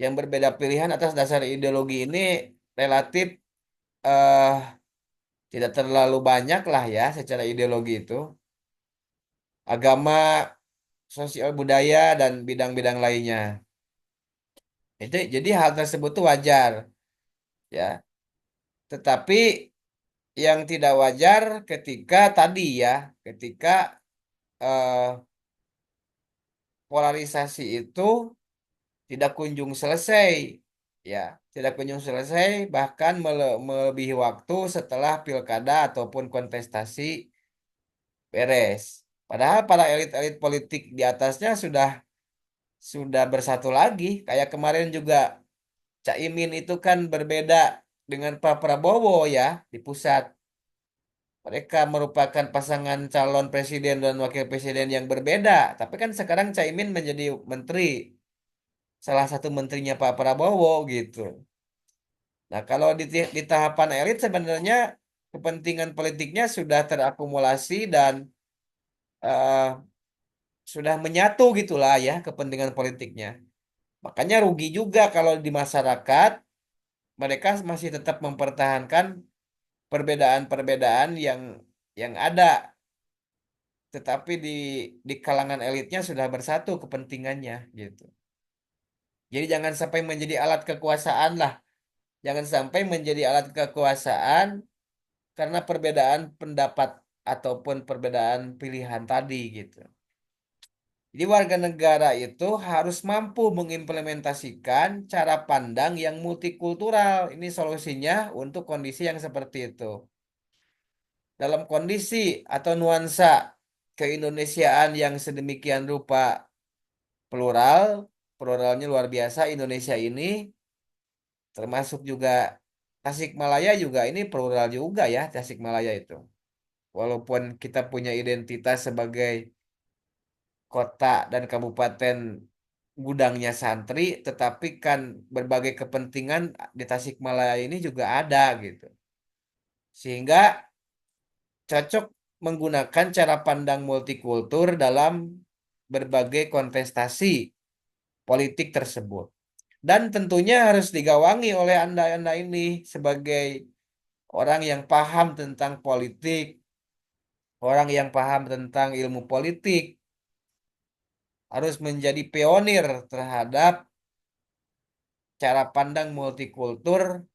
yang berbeda pilihan atas dasar ideologi ini relatif eh, tidak terlalu banyak lah ya secara ideologi itu. Agama, sosial budaya, dan bidang-bidang lainnya. Jadi hal tersebut tuh wajar ya. Tetapi yang tidak wajar ketika tadi ya, ketika eh, polarisasi itu tidak kunjung selesai ya, tidak kunjung selesai bahkan melebihi waktu setelah pilkada ataupun kontestasi beres. Padahal para elit-elit politik di atasnya sudah bersatu lagi. Kayak kemarin juga Caimin itu kan berbeda dengan Pak Prabowo ya di pusat. Mereka merupakan pasangan calon presiden dan wakil presiden yang berbeda. Tapi kan sekarang Caimin menjadi menteri, salah satu menterinya Pak Prabowo gitu. Nah, kalau di tahapan elit sebenarnya kepentingan politiknya sudah terakumulasi dan eh, sudah menyatu gitulah ya kepentingan politiknya. Makanya rugi juga kalau di masyarakat mereka masih tetap mempertahankan perbedaan-perbedaan yang ada, tetapi di kalangan elitnya sudah bersatu kepentingannya gitu. Jadi jangan sampai menjadi alat kekuasaan lah. Jangan sampai menjadi alat kekuasaan karena perbedaan pendapat ataupun perbedaan pilihan tadi gitu. Jadi warga negara itu harus mampu mengimplementasikan cara pandang yang multikultural. Ini solusinya untuk kondisi yang seperti itu. Dalam kondisi atau nuansa keindonesiaan yang sedemikian rupa plural, pluralnya luar biasa Indonesia ini, termasuk juga Tasikmalaya juga ini plural juga ya Tasikmalaya itu. Walaupun kita punya identitas sebagai kota dan kabupaten gudangnya santri, tetapi kan berbagai kepentingan di Tasikmalaya ini juga ada gitu. Sehingga cocok menggunakan cara pandang multikultur dalam berbagai kontestasi politik tersebut. Dan tentunya harus digawangi oleh Anda-Anda ini sebagai orang yang paham tentang politik, orang yang paham tentang ilmu politik, harus menjadi pionir terhadap cara pandang multikultur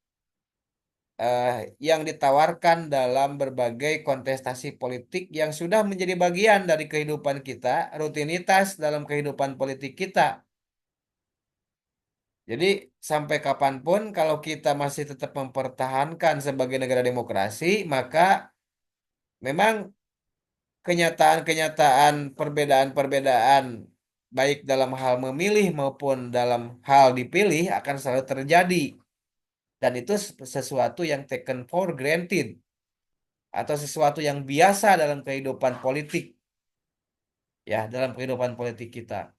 yang ditawarkan dalam berbagai kontestasi politik yang sudah menjadi bagian dari kehidupan kita, rutinitas dalam kehidupan politik kita. Jadi sampai kapanpun kalau kita masih tetap mempertahankan sebagai negara demokrasi, maka memang kenyataan-kenyataan perbedaan-perbedaan baik dalam hal memilih maupun dalam hal dipilih akan selalu terjadi. Dan itu sesuatu yang taken for granted atau sesuatu yang biasa dalam kehidupan politik, ya, dalam kehidupan politik kita.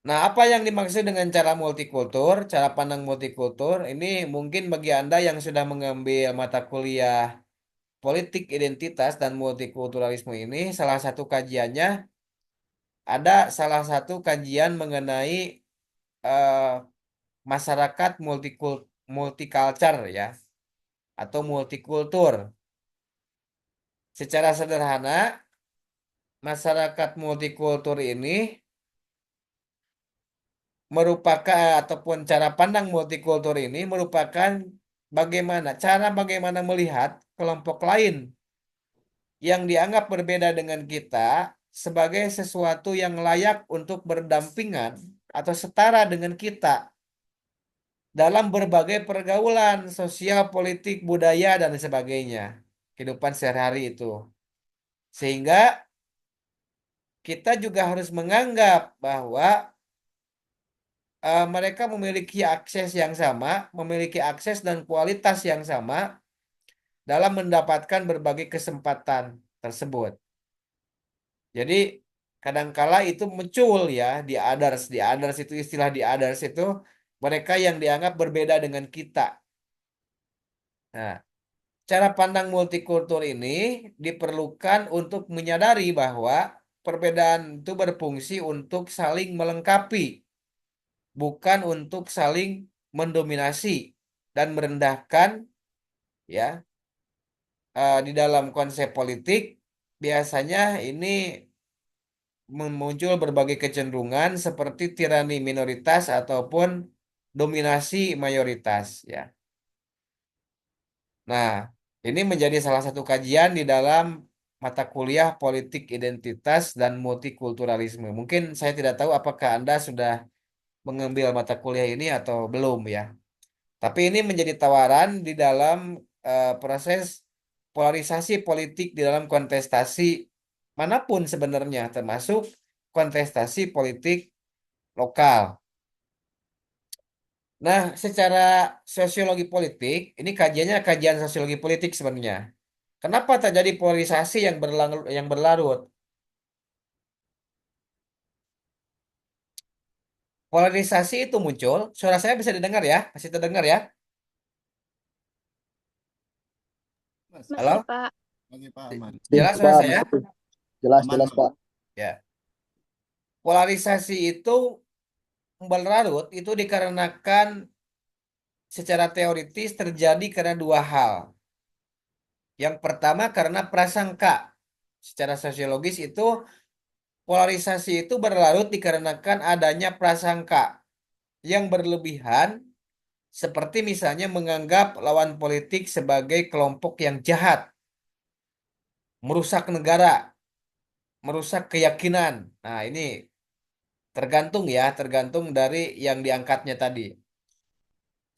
Nah, apa yang dimaksud dengan cara multikultur, cara pandang multikultur? Ini mungkin bagi Anda yang sudah mengambil mata kuliah politik identitas dan multikulturalisme ini, salah satu kajiannya ada salah satu kajian mengenai eh, masyarakat multicultural ya, atau multikultur. Secara sederhana, masyarakat multikultur ini merupakan ataupun cara pandang multikultur ini merupakan bagaimana melihat kelompok lain yang dianggap berbeda dengan kita sebagai sesuatu yang layak untuk berdampingan atau setara dengan kita dalam berbagai pergaulan sosial, politik, budaya dan sebagainya, kehidupan sehari-hari itu. Sehingga kita juga harus menganggap bahwa mereka memiliki akses yang sama, memiliki akses dan kualitas yang sama dalam mendapatkan berbagai kesempatan tersebut. Jadi kadangkala itu muncul ya di others itu istilah di others itu mereka yang dianggap berbeda dengan kita. Nah, cara pandang multikultur ini diperlukan untuk menyadari bahwa perbedaan itu berfungsi untuk saling melengkapi, bukan untuk saling mendominasi dan merendahkan ya. Di dalam konsep politik biasanya ini muncul berbagai kecenderungan seperti tirani minoritas ataupun dominasi mayoritas ya. Nah, ini menjadi salah satu kajian di dalam mata kuliah politik identitas dan multikulturalisme. Mungkin saya tidak tahu apakah Anda sudah mengambil mata kuliah ini atau belum ya. Tapi ini menjadi tawaran di dalam proses polarisasi politik di dalam kontestasi manapun sebenarnya, termasuk kontestasi politik lokal. Nah, secara sosiologi politik, ini kajiannya kajian sosiologi politik sebenarnya. Kenapa terjadi polarisasi yang berlarut? Polarisasi itu muncul, suara saya bisa didengar ya? Masih terdengar ya? Masih, Halo? Pak. Jelas suara Pak, saya? jelas jelas Pak. Ya. Polarisasi itu berlarut itu dikarenakan secara teoritis terjadi karena dua hal. Yang pertama karena prasangka. Secara sosiologis itu polarisasi itu berlarut dikarenakan adanya prasangka yang berlebihan seperti misalnya menganggap lawan politik sebagai kelompok yang jahat, merusak negara, merusak keyakinan. Nah, ini tergantung dari yang diangkatnya tadi.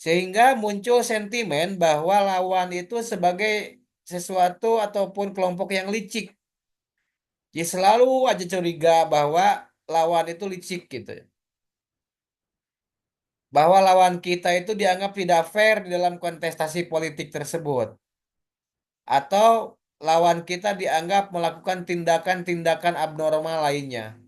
Sehingga muncul sentimen bahwa lawan itu sebagai sesuatu ataupun kelompok yang licik. Jadi selalu aja curiga bahwa lawan itu licik gitu ya. Bahwa lawan kita itu dianggap tidak fair di dalam kontestasi politik tersebut. Atau lawan kita dianggap melakukan tindakan-tindakan abnormal lainnya.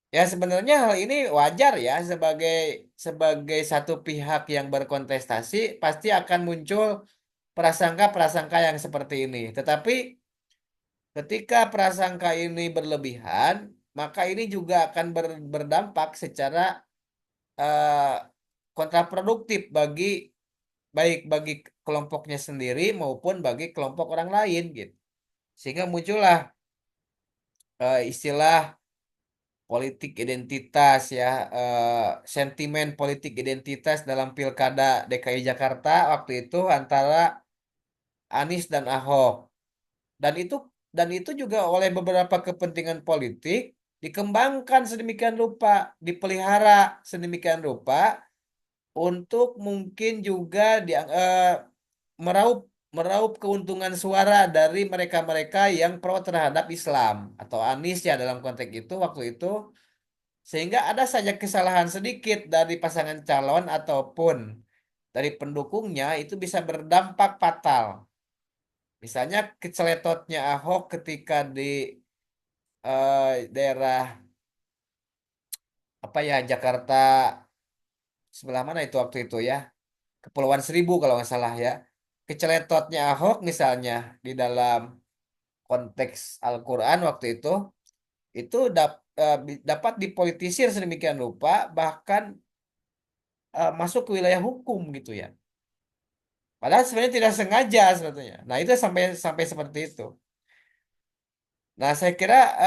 Ya sebenarnya hal ini wajar ya sebagai sebagai satu pihak yang berkontestasi pasti akan muncul prasangka-prasangka yang seperti ini. Tetapi ketika prasangka ini berlebihan, maka ini juga akan berdampak secara eh, kontraproduktif bagi baik bagi kelompoknya sendiri maupun bagi kelompok orang lain gitu. Sehingga muncullah istilah politik identitas ya, sentimen politik identitas dalam Pilkada DKI Jakarta waktu itu antara Anies dan Ahok. Dan itu dan itu juga oleh beberapa kepentingan politik dikembangkan sedemikian rupa, dipelihara sedemikian rupa untuk mungkin juga meraup meraup keuntungan suara dari mereka-mereka yang pro terhadap Islam atau Anies ya dalam konteks itu waktu itu, sehingga ada saja kesalahan sedikit dari pasangan calon ataupun dari pendukungnya itu bisa berdampak fatal. Misalnya keceletotnya Ahok ketika di daerah apa ya Jakarta sebelah mana itu waktu itu ya, Kepulauan Seribu kalau nggak salah ya. Keceletotnya Ahok misalnya di dalam konteks Al-Quran waktu itu dapat dipolitisir sedemikian rupa bahkan masuk ke wilayah hukum gitu ya. Padahal sebenarnya tidak sengaja sebetulnya. Nah itu sampai sampai seperti itu. Nah saya kira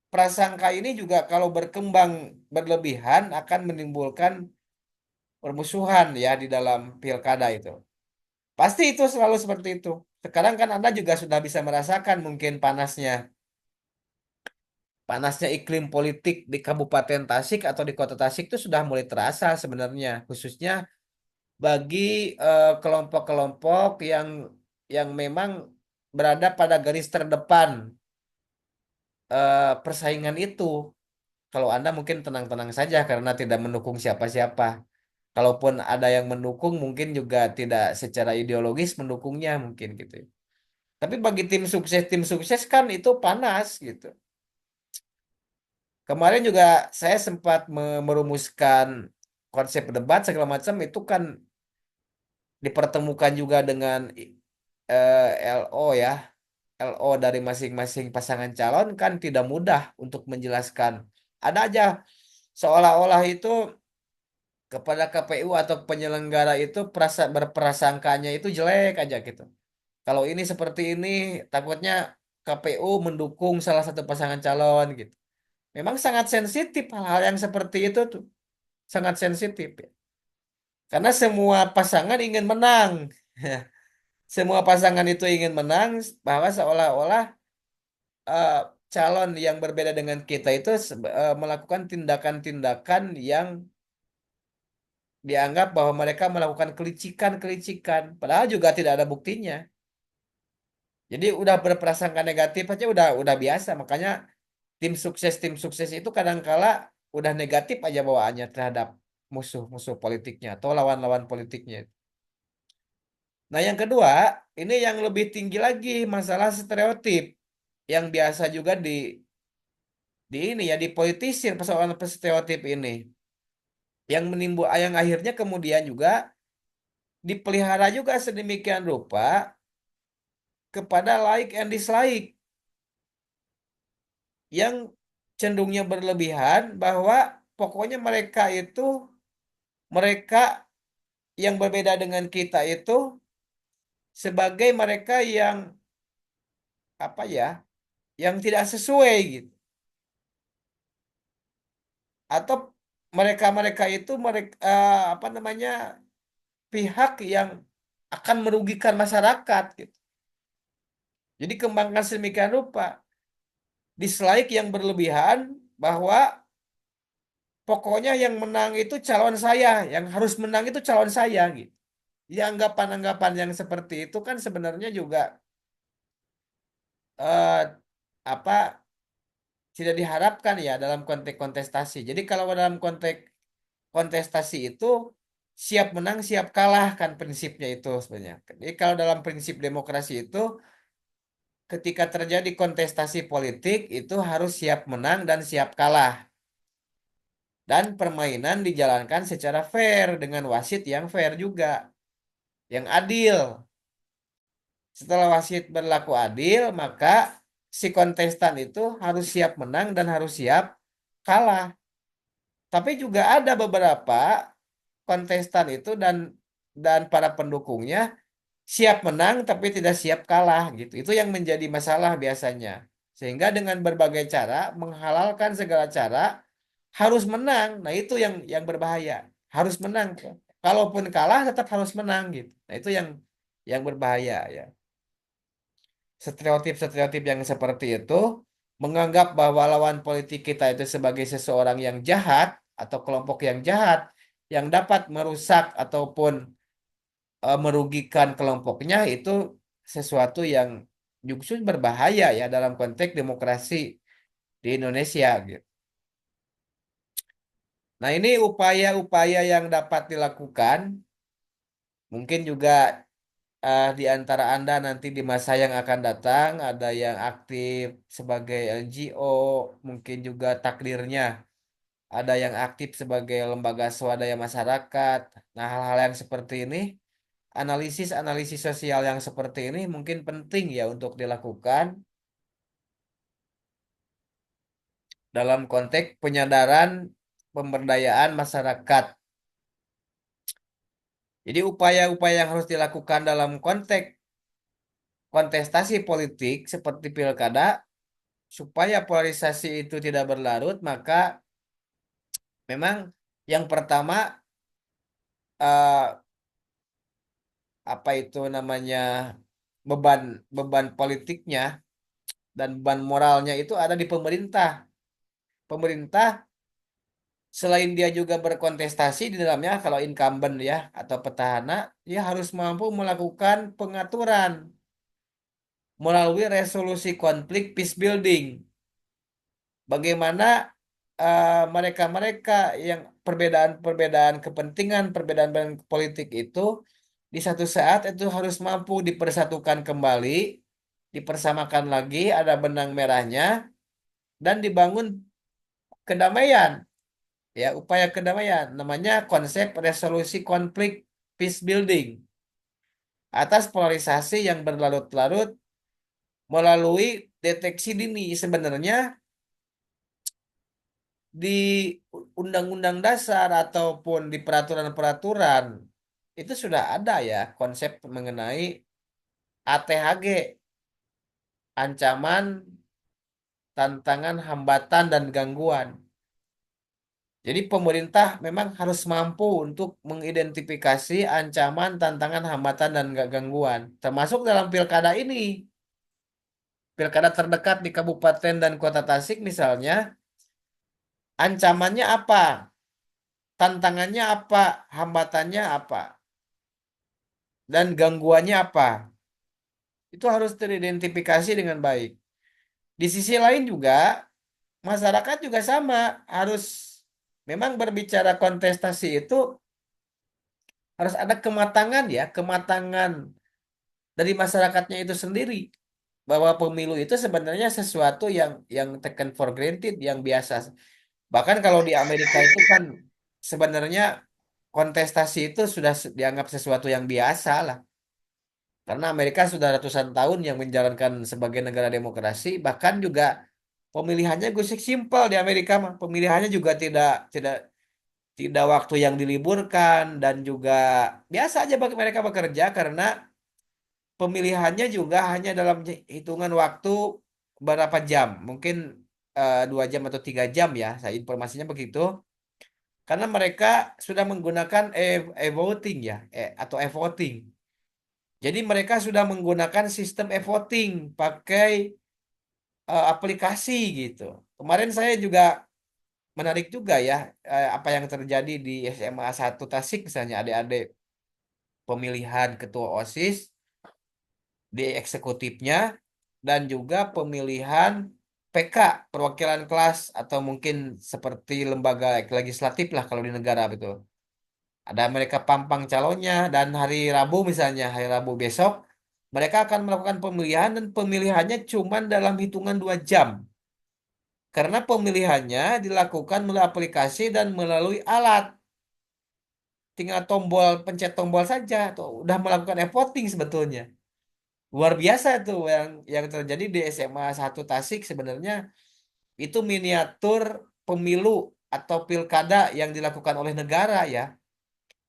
prasangka ini juga kalau berkembang berlebihan akan menimbulkan permusuhan ya di dalam pilkada itu. Pasti itu selalu seperti itu. Sekarang kan Anda juga sudah bisa merasakan mungkin panasnya iklim politik di Kabupaten Tasik atau di Kota Tasik itu sudah mulai terasa sebenarnya, khususnya bagi kelompok-kelompok yang memang berada pada garis terdepan persaingan itu. Kalau Anda mungkin tenang-tenang saja karena tidak mendukung siapa-siapa. Kalaupun ada yang mendukung, mungkin juga tidak secara ideologis mendukungnya mungkin gitu. Tapi bagi tim sukses kan itu panas gitu. Kemarin juga saya sempat merumuskan konsep debat segala macam itu kan dipertemukan juga dengan LO ya. LO dari masing-masing pasangan calon kan tidak mudah untuk menjelaskan. Ada aja seolah-olah itu kepada KPU atau penyelenggara itu berprasangkanya itu jelek aja gitu. Kalau ini seperti ini, takutnya KPU mendukung salah satu pasangan calon gitu. Memang sangat sensitif hal-hal yang seperti itu tuh, sangat sensitif ya. Karena semua pasangan ingin menang. Semua pasangan itu ingin menang, bahwa seolah-olah eh, calon yang berbeda dengan kita itu melakukan tindakan-tindakan yang dianggap bahwa mereka melakukan kelicikan-kelicikan, padahal juga tidak ada buktinya. Jadi udah berprasangka negatif aja udah biasa. Makanya tim sukses itu kadangkala udah negatif aja bawaannya terhadap musuh-musuh politiknya atau lawan-lawan politiknya. Nah, yang kedua, ini yang lebih tinggi lagi masalah stereotip yang biasa juga di ini ya dipolitisir persoalan stereotip ini yang akhirnya kemudian juga dipelihara juga sedemikian rupa kepada like and dislike yang cenderungnya berlebihan bahwa pokoknya mereka yang berbeda dengan kita itu sebagai mereka yang apa ya yang tidak sesuai gitu, atau mereka-mereka itu mereka apa namanya pihak yang akan merugikan masyarakat gitu. Jadi kembangkan sedemikian rupa dislike yang berlebihan bahwa pokoknya yang menang itu calon saya, yang harus menang itu calon saya gitu. Ya anggapan-anggapan yang seperti itu kan sebenarnya juga eh, apa tidak diharapkan ya dalam konteks kontestasi. Jadi kalau dalam konteks kontestasi itu siap menang siap kalah kan prinsipnya itu sebenarnya. Jadi kalau dalam prinsip demokrasi itu ketika terjadi kontestasi politik itu harus siap menang dan siap kalah. Dan permainan dijalankan secara fair dengan wasit yang fair juga, yang adil. Setelah wasit berlaku adil, maka si kontestan itu harus siap menang dan harus siap kalah. Tapi juga ada beberapa kontestan itu dan para pendukungnya siap menang tapi tidak siap kalah gitu. Itu yang menjadi masalah biasanya. Sehingga dengan berbagai cara menghalalkan segala cara harus menang. Nah, itu yang berbahaya. Harus menang. Kalaupun kalah tetap harus menang gitu. Nah, itu yang berbahaya ya. Stereotip-stereotip yang seperti itu menganggap bahwa lawan politik kita itu sebagai seseorang yang jahat atau kelompok yang jahat yang dapat merusak ataupun merugikan kelompoknya itu sesuatu yang justru berbahaya ya dalam konteks demokrasi di Indonesia gitu. Nah, ini upaya-upaya yang dapat dilakukan mungkin juga di antara Anda nanti di masa yang akan datang ada yang aktif sebagai NGO, mungkin juga takdirnya ada yang aktif sebagai lembaga swadaya masyarakat. Nah, hal-hal yang seperti ini, analisis-analisis sosial yang seperti ini mungkin penting ya untuk dilakukan dalam konteks penyadaran pemberdayaan masyarakat. Jadi upaya-upaya yang harus dilakukan dalam konteks kontestasi politik seperti pilkada supaya polarisasi itu tidak berlarut, maka memang yang pertama eh, apa itu namanya beban beban politiknya dan beban moralnya itu ada di pemerintah. Pemerintah selain dia juga berkontestasi di dalamnya kalau incumbent ya atau petahana, dia harus mampu melakukan pengaturan melalui resolusi konflik peace building. Bagaimana mereka-mereka yang perbedaan-perbedaan kepentingan, perbedaan politik itu di satu saat itu harus mampu dipersatukan kembali, dipersamakan lagi, ada benang merahnya, dan dibangun kedamaian, ya upaya kedamaian. Namanya konsep resolusi konflik peace building atas polarisasi yang berlarut-larut melalui deteksi dini. Sebenarnya di undang-undang dasar ataupun di peraturan-peraturan itu sudah ada ya konsep mengenai ATHG, ancaman, tantangan, hambatan, dan gangguan. Jadi pemerintah memang harus mampu untuk mengidentifikasi ancaman, tantangan, hambatan, dan gangguan. Termasuk dalam pilkada ini. Pilkada terdekat di Kabupaten dan Kota Tasik misalnya, ancamannya apa? Tantangannya apa? Hambatannya apa? Dan gangguannya apa? Itu harus teridentifikasi dengan baik. Di sisi lain juga, masyarakat juga sama, harus memang berbicara kontestasi itu harus ada kematangan ya, kematangan dari masyarakatnya itu sendiri. Bahwa pemilu itu sebenarnya sesuatu yang taken for granted, yang biasa. Bahkan kalau di Amerika itu kan sebenarnya kontestasi itu sudah dianggap sesuatu yang biasa lah. Karena Amerika sudah ratusan tahun yang menjalankan sebagai negara demokrasi, bahkan juga pemilihannya gue simpel di Amerika mah. Pemilihannya juga tidak tidak tidak waktu yang diliburkan dan juga biasa aja bagi mereka bekerja karena pemilihannya juga hanya dalam hitungan waktu berapa jam, mungkin 2 jam atau 3 jam ya, saya informasinya begitu. Karena mereka sudah menggunakan e-voting ya, atau e-voting. Jadi mereka sudah menggunakan sistem e-voting pakai aplikasi gitu. Kemarin saya juga menarik juga ya apa yang terjadi di SMA 1 Tasik misalnya adik-adik pemilihan ketua OSIS di eksekutifnya dan juga pemilihan PK perwakilan kelas atau mungkin seperti lembaga legislatif lah kalau di negara betul. Ada mereka pampang calonnya dan hari Rabu misalnya hari Rabu besok Mereka akan melakukan pemilihan dan pemilihannya cuma dalam hitungan 2 jam. Karena pemilihannya dilakukan melalui aplikasi dan melalui alat. Tinggal pencet tombol saja, tuh udah melakukan e-voting sebetulnya. Luar biasa tuh yang terjadi di SMA 1 Tasik sebenarnya itu miniatur pemilu atau pilkada yang dilakukan oleh negara ya,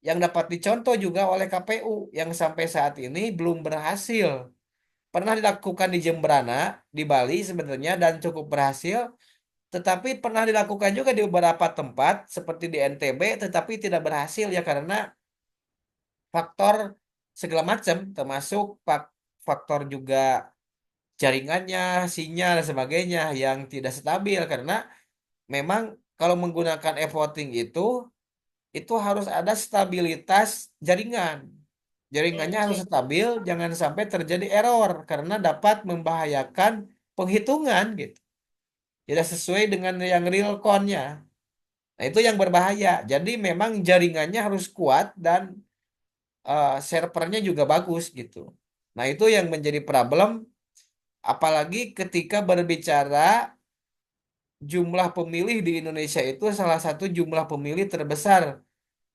yang dapat dicontoh juga oleh KPU yang sampai saat ini belum berhasil. Pernah dilakukan di Jemberana, di Bali sebenarnya dan cukup berhasil, tetapi pernah dilakukan juga di beberapa tempat seperti di NTB, tetapi tidak berhasil ya karena faktor segala macam, termasuk faktor juga jaringannya, sinyal dan sebagainya yang tidak stabil karena memang kalau menggunakan e-voting itu harus ada stabilitas jaringan. Jaringannya harus stabil, jangan sampai terjadi error karena dapat membahayakan penghitungan gitu. Tidak sesuai dengan yang real count-nya. Nah, itu yang berbahaya. Jadi memang jaringannya harus kuat dan servernya juga bagus gitu. Nah, itu yang menjadi problem apalagi ketika berbicara jumlah pemilih di Indonesia itu salah satu jumlah pemilih terbesar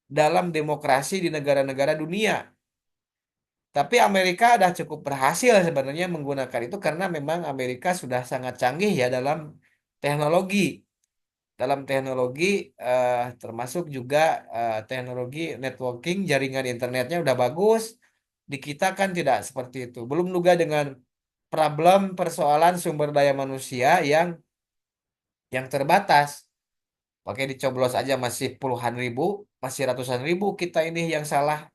dalam demokrasi di negara-negara dunia. Tapi Amerika sudah cukup berhasil sebenarnya menggunakan itu karena memang Amerika sudah sangat canggih ya teknologi, dalam teknologi termasuk juga teknologi networking, jaringan internetnya udah bagus. Di kita kan tidak seperti itu. Belum juga dengan problem persoalan sumber daya manusia yang terbatas. Pakai dicoblos aja masih puluhan ribu, masih ratusan ribu kita ini yang salah.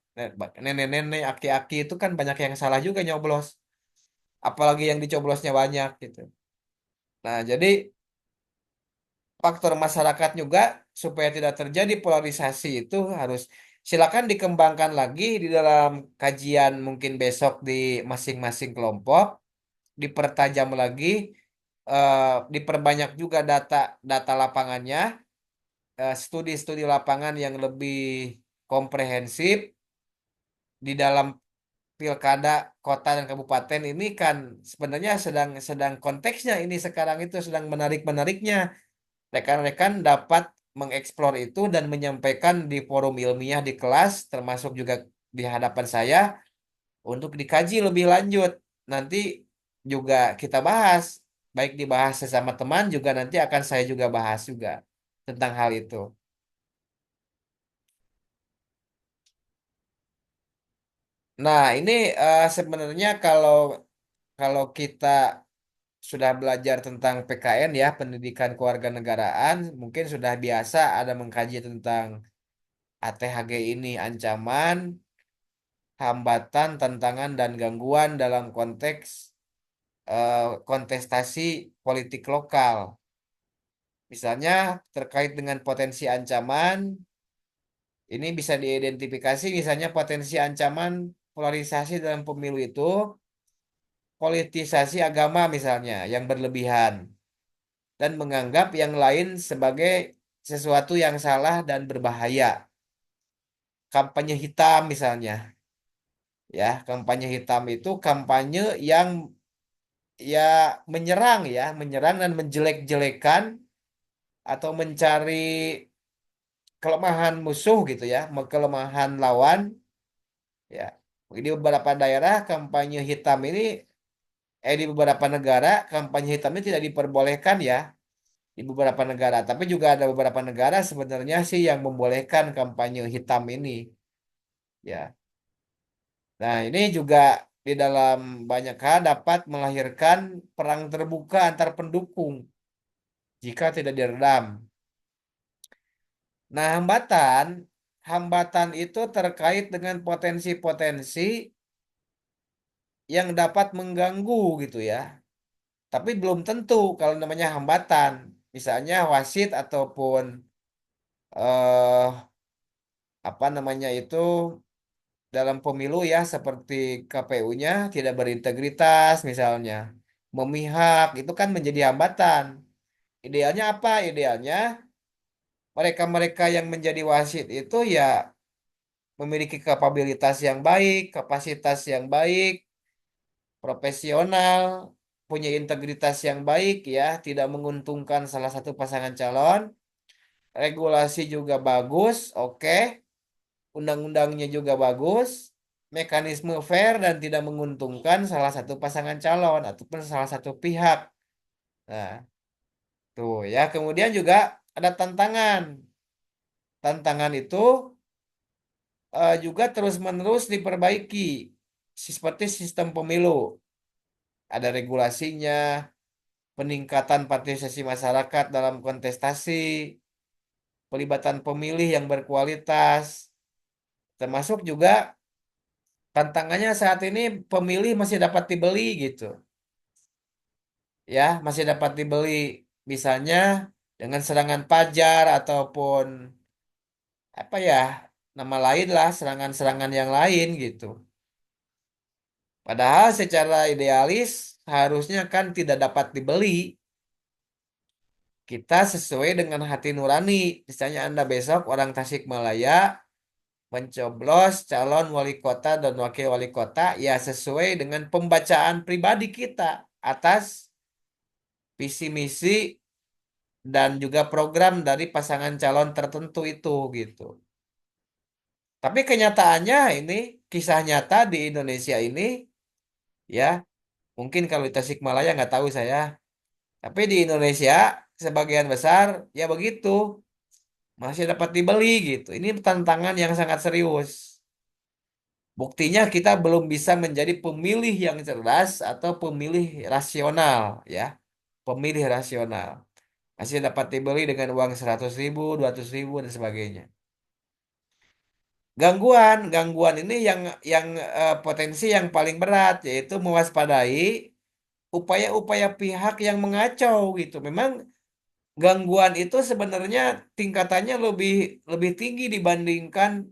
Nenek-nenek, aki-aki itu kan banyak yang salah juga nyoblos. Apalagi yang dicoblosnya banyak gitu. Nah, jadi faktor masyarakat juga supaya tidak terjadi polarisasi itu harus silakan dikembangkan lagi di dalam kajian mungkin besok di masing-masing kelompok, dipertajam lagi, eh, diperbanyak juga data lapangannya, studi-studi lapangan yang lebih komprehensif di dalam pilkada kota dan kabupaten ini kan sebenarnya sedang sedang konteksnya ini sekarang itu sedang menarik-menariknya. Rekan-rekan dapat mengeksplor itu dan menyampaikan di forum ilmiah di kelas termasuk juga di hadapan saya untuk dikaji lebih lanjut. Nanti juga kita bahas, baik dibahas sesama teman juga nanti akan saya juga bahas juga tentang hal itu. Nah, ini sebenarnya kalau kalau kita sudah belajar tentang PKN ya, pendidikan kewarganegaraan, mungkin sudah biasa ada mengkaji tentang ATHG ini ancaman, hambatan, tantangan dan gangguan dalam konteks kontestasi politik lokal. Misalnya terkait dengan potensi ancaman, ini bisa diidentifikasi misalnya potensi ancaman polarisasi dalam pemilu itu politisasi agama misalnya yang berlebihan dan menganggap yang lain sebagai sesuatu yang salah dan berbahaya. Kampanye hitam misalnya, ya, kampanye hitam itu kampanye yang ya menyerang dan menjelek-jelekan atau mencari kelemahan musuh gitu ya, kelemahan lawan ya. Di beberapa daerah kampanye hitam ini di beberapa negara kampanye hitam ini tidak diperbolehkan ya di beberapa negara, tapi juga ada beberapa negara sebenarnya sih yang membolehkan kampanye hitam ini ya. Nah, ini juga di dalam banyak hal dapat melahirkan perang terbuka antar pendukung jika tidak diredam. Nah, hambatan itu terkait dengan potensi-potensi yang dapat mengganggu gitu ya. Tapi belum tentu kalau namanya hambatan. Misalnya wasit ataupun eh apa namanya itu dalam pemilu ya seperti KPU-nya tidak berintegritas misalnya. Memihak itu kan menjadi hambatan. Idealnya apa? Idealnya mereka-mereka yang menjadi wasit itu ya memiliki kapabilitas yang baik, kapasitas yang baik, profesional, punya integritas yang baik ya, tidak menguntungkan salah satu pasangan calon, regulasi juga bagus, oke, undang-undangnya juga bagus, mekanisme fair dan tidak menguntungkan salah satu pasangan calon ataupun salah satu pihak. Nah, tuh ya, kemudian juga ada tantangan. Tantangan itu juga terus-menerus diperbaiki, seperti sistem pemilu. Ada regulasinya, peningkatan partisipasi masyarakat dalam kontestasi, pelibatan pemilih yang berkualitas, termasuk juga tantangannya saat ini pemilih masih dapat dibeli gitu, ya masih dapat dibeli, misalnya dengan serangan pajar ataupun apa ya, nama lain lah, serangan-serangan yang lain gitu. Padahal secara idealis harusnya kan tidak dapat dibeli. Kita sesuai dengan hati nurani. Misalnya Anda besok orang Tasikmalaya mencoblos calon wali kota dan wakil wali kota, ya sesuai dengan pembacaan pribadi kita atas visi misi dan juga program dari pasangan calon tertentu itu gitu. Tapi kenyataannya ini kisah nyata di Indonesia ini ya, mungkin kalau di Tasikmalaya nggak tahu saya, tapi di Indonesia sebagian besar ya begitu, masih dapat dibeli gitu. Ini tantangan yang sangat serius. Buktinya kita belum bisa menjadi pemilih yang cerdas atau pemilih rasional ya. Pemilih rasional. Masih dapat dibeli dengan uang 100.000, 200.000 dan sebagainya. Gangguan ini yang potensi yang paling berat yaitu mewaspadai upaya-upaya pihak yang mengacau gitu. Memang gangguan itu sebenarnya tingkatannya lebih lebih tinggi dibandingkan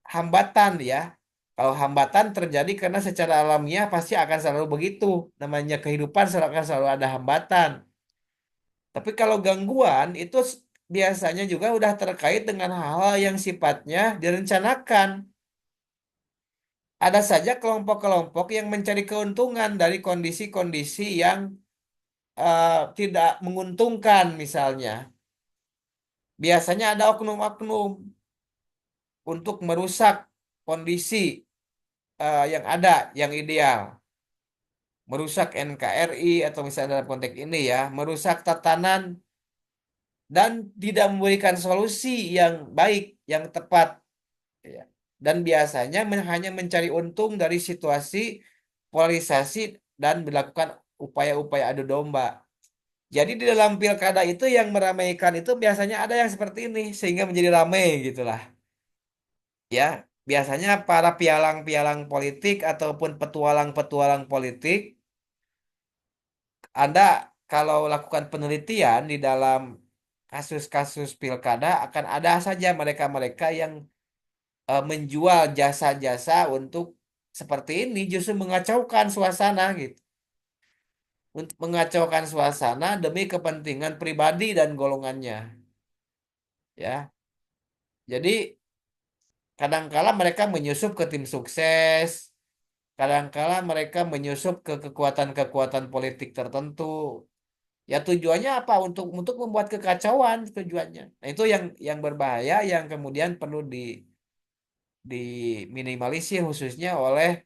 hambatan ya. Kalau hambatan terjadi karena secara alamiah pasti akan selalu begitu. Namanya kehidupan akan selalu ada hambatan. Tapi kalau gangguan itu biasanya juga udah terkait dengan hal-hal yang sifatnya direncanakan. Ada saja kelompok-kelompok yang mencari keuntungan dari kondisi-kondisi yang tidak menguntungkan misalnya. Biasanya ada oknum-oknum untuk merusak kondisi yang ada, yang ideal. Merusak NKRI atau misalnya dalam konteks ini ya, merusak tatanan dan tidak memberikan solusi yang baik, yang tepat. Ya. Dan biasanya hanya mencari untung dari situasi polarisasi dan melakukan upaya-upaya adu domba. Jadi di dalam pilkada itu yang meramaikan itu biasanya ada yang seperti ini sehingga menjadi ramai gitulah. Ya, biasanya para pialang-pialang politik ataupun petualang-petualang politik, Anda kalau lakukan penelitian di dalam kasus-kasus pilkada akan ada saja mereka-mereka yang menjual jasa-jasa untuk seperti ini justru mengacaukan suasana gitu. Untuk mengacaukan suasana demi kepentingan pribadi dan golongannya. Ya. Jadi kadangkala mereka menyusup ke tim sukses, kadangkala mereka menyusup ke kekuatan-kekuatan politik tertentu. Ya tujuannya apa? Untuk membuat kekacauan tujuannya. Nah, itu yang berbahaya yang kemudian perlu diminimalisir khususnya oleh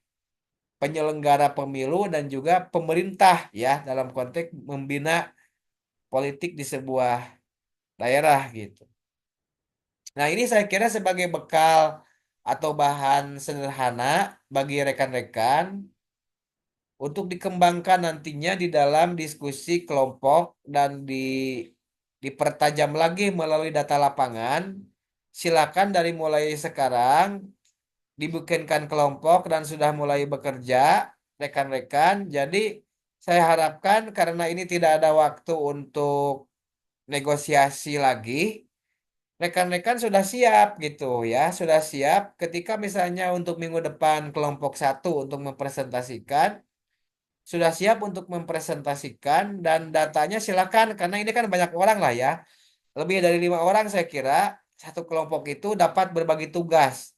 penyelenggara pemilu dan juga pemerintah ya dalam konteks membina politik di sebuah daerah gitu. Nah, ini saya kira sebagai bekal atau bahan sederhana bagi rekan-rekan untuk dikembangkan nantinya di dalam diskusi kelompok dan dipertajam lagi melalui data lapangan. Silakan dari mulai sekarang dibikinkan kelompok dan sudah mulai bekerja rekan-rekan. Jadi saya harapkan karena ini tidak ada waktu untuk negosiasi lagi, rekan-rekan sudah siap gitu ya, sudah siap ketika misalnya untuk minggu depan kelompok satu untuk mempresentasikan, sudah siap untuk mempresentasikan dan datanya silakan karena ini kan banyak orang lah ya, lebih dari 5 orang saya kira satu kelompok itu dapat berbagi tugas.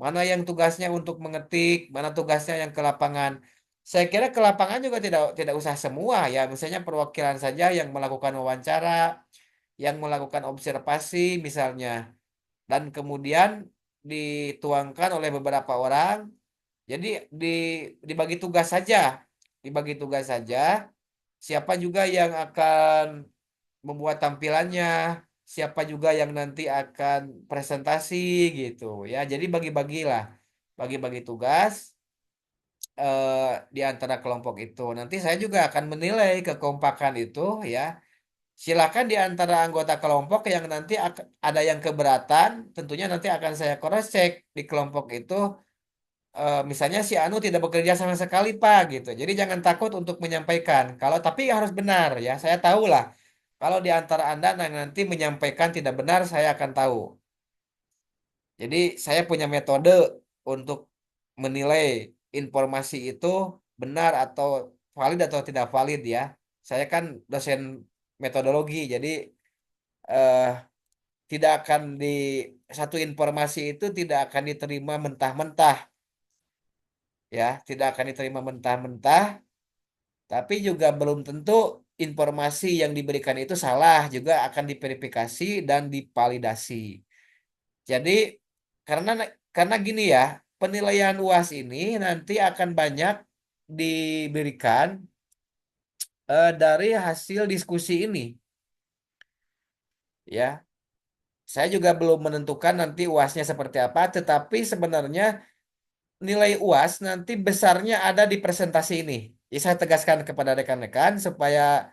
Mana yang tugasnya untuk mengetik, mana tugasnya yang ke lapangan. Saya kira ke lapangan juga tidak usah semua ya, misalnya perwakilan saja yang melakukan wawancara, yang melakukan observasi misalnya, dan kemudian dituangkan oleh beberapa orang. Jadi di, dibagi tugas saja, dibagi tugas saja. Siapa juga yang akan membuat tampilannya, siapa juga yang nanti akan presentasi gitu ya. Jadi bagi-bagilah, bagi-bagi tugas di antara kelompok itu. Nanti saya juga akan menilai kekompakan itu ya. Silakan di antara anggota kelompok yang nanti ada yang keberatan, tentunya nanti akan saya cross check di kelompok itu. Misalnya si Anu tidak bekerja sama sekali Pak gitu. Jadi jangan takut untuk menyampaikan. Kalau tapi harus benar ya. Saya tahu lah. Kalau di antara Anda yang nanti menyampaikan tidak benar, saya akan tahu. Jadi saya punya metode untuk menilai informasi itu benar atau valid atau tidak valid ya. Saya kan dosen metodologi, jadi eh, tidak akan di satu informasi itu tidak akan diterima mentah-mentah ya, tidak akan diterima mentah-mentah, tapi juga belum tentu informasi yang diberikan itu salah, juga akan diverifikasi dan divalidasi. Jadi karena karena gini ya, penilaian UAS ini nanti akan banyak diberikan dari hasil diskusi ini ya. Saya juga belum menentukan nanti UASnya seperti apa, tetapi sebenarnya nilai UAS nanti besarnya ada di presentasi ini. Jadi saya tegaskan kepada rekan-rekan supaya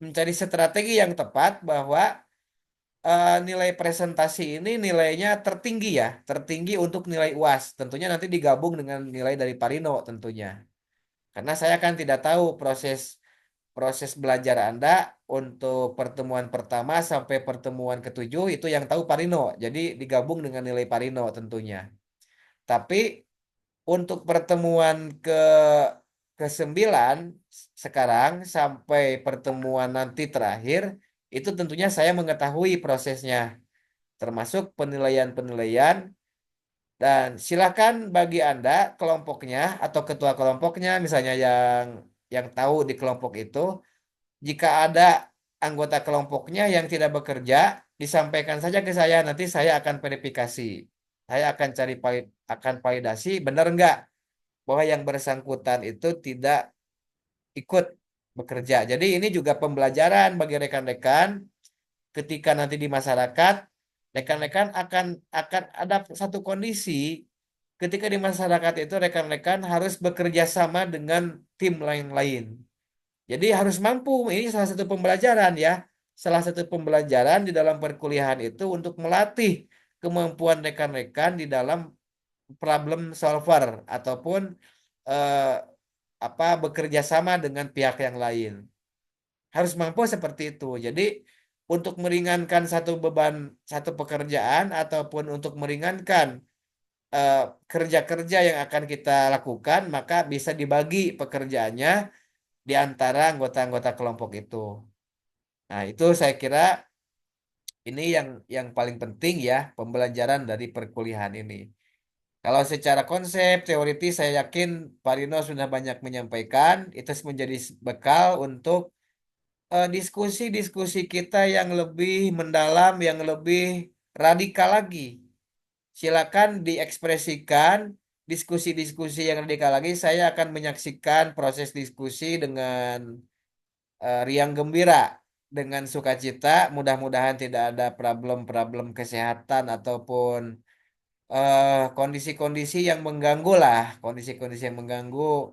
mencari strategi yang tepat bahwa nilai presentasi ini nilainya tertinggi ya, tertinggi untuk nilai UAS. Tentunya nanti digabung dengan nilai dari Parino tentunya. Karena saya kan tidak tahu proses proses belajar Anda untuk pertemuan pertama sampai pertemuan ketujuh itu yang tahu Parino. Jadi digabung dengan nilai Parino tentunya. Tapi untuk pertemuan ke-9 sekarang sampai pertemuan nanti terakhir itu tentunya saya mengetahui prosesnya termasuk penilaian-penilaian dan silakan bagi Anda kelompoknya atau ketua kelompoknya misalnya yang tahu di kelompok itu jika ada anggota kelompoknya yang tidak bekerja disampaikan saja ke saya nanti saya akan verifikasi. Saya akan akan validasi benar enggak bahwa yang bersangkutan itu tidak ikut bekerja. Jadi ini juga pembelajaran bagi rekan-rekan ketika nanti di masyarakat, rekan-rekan akan ada satu kondisi ketika di masyarakat itu rekan-rekan harus bekerja sama dengan tim lain-lain. Jadi harus mampu, ini salah satu pembelajaran ya. Salah satu pembelajaran di dalam perkuliahan itu untuk melatih kemampuan rekan-rekan di dalam problem solver ataupun eh, bekerja sama dengan pihak yang lain. Harus mampu seperti itu. Jadi untuk meringankan satu beban satu pekerjaan ataupun untuk meringankan eh, kerja-kerja yang akan kita lakukan, maka bisa dibagi pekerjaannya di antara anggota-anggota kelompok itu. Nah, itu saya kira ini yang paling penting ya pembelajaran dari perkuliahan ini. Kalau secara konsep, teoritis saya yakin Pak Rino sudah banyak menyampaikan, itu menjadi bekal untuk diskusi-diskusi kita yang lebih mendalam, yang lebih radikal lagi. Silakan diekspresikan diskusi-diskusi yang radikal lagi. Saya akan menyaksikan proses diskusi dengan riang gembira, dengan sukacita. Mudah-mudahan tidak ada problem-problem kesehatan ataupun kondisi-kondisi yang mengganggu lah, kondisi-kondisi yang mengganggu.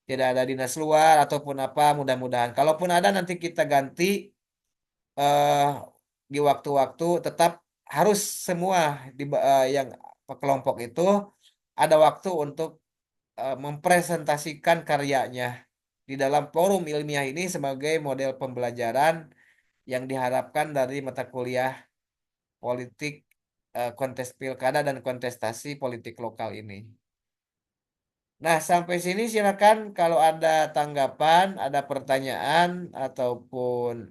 Tidak ada dinas luar ataupun apa, mudah-mudahan. Kalaupun ada nanti kita ganti eh, di waktu-waktu tetap harus semua yang kelompok itu ada waktu untuk mempresentasikan karyanya di dalam forum ilmiah ini sebagai model pembelajaran yang diharapkan dari mata kuliah politik kontes pilkada dan kontestasi politik lokal ini. Nah, sampai sini silakan kalau ada tanggapan, ada pertanyaan ataupun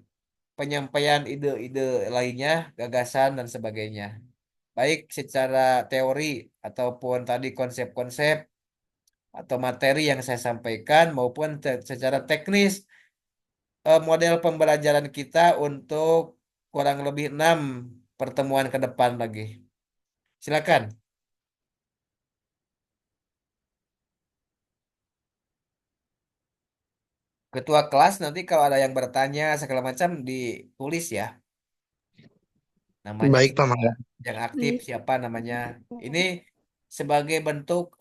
penyampaian ide-ide lainnya, gagasan dan sebagainya. Baik secara teori ataupun tadi konsep-konsep atau materi yang saya sampaikan maupun secara teknis model pembelajaran kita untuk kurang lebih 6 pertemuan ke depan lagi. Silakan. Ketua kelas nanti kalau ada yang bertanya segala macam ditulis ya. Namanya Baik, Pak siapa, Mangga. yang aktif Baik. siapa namanya. Ini sebagai bentuk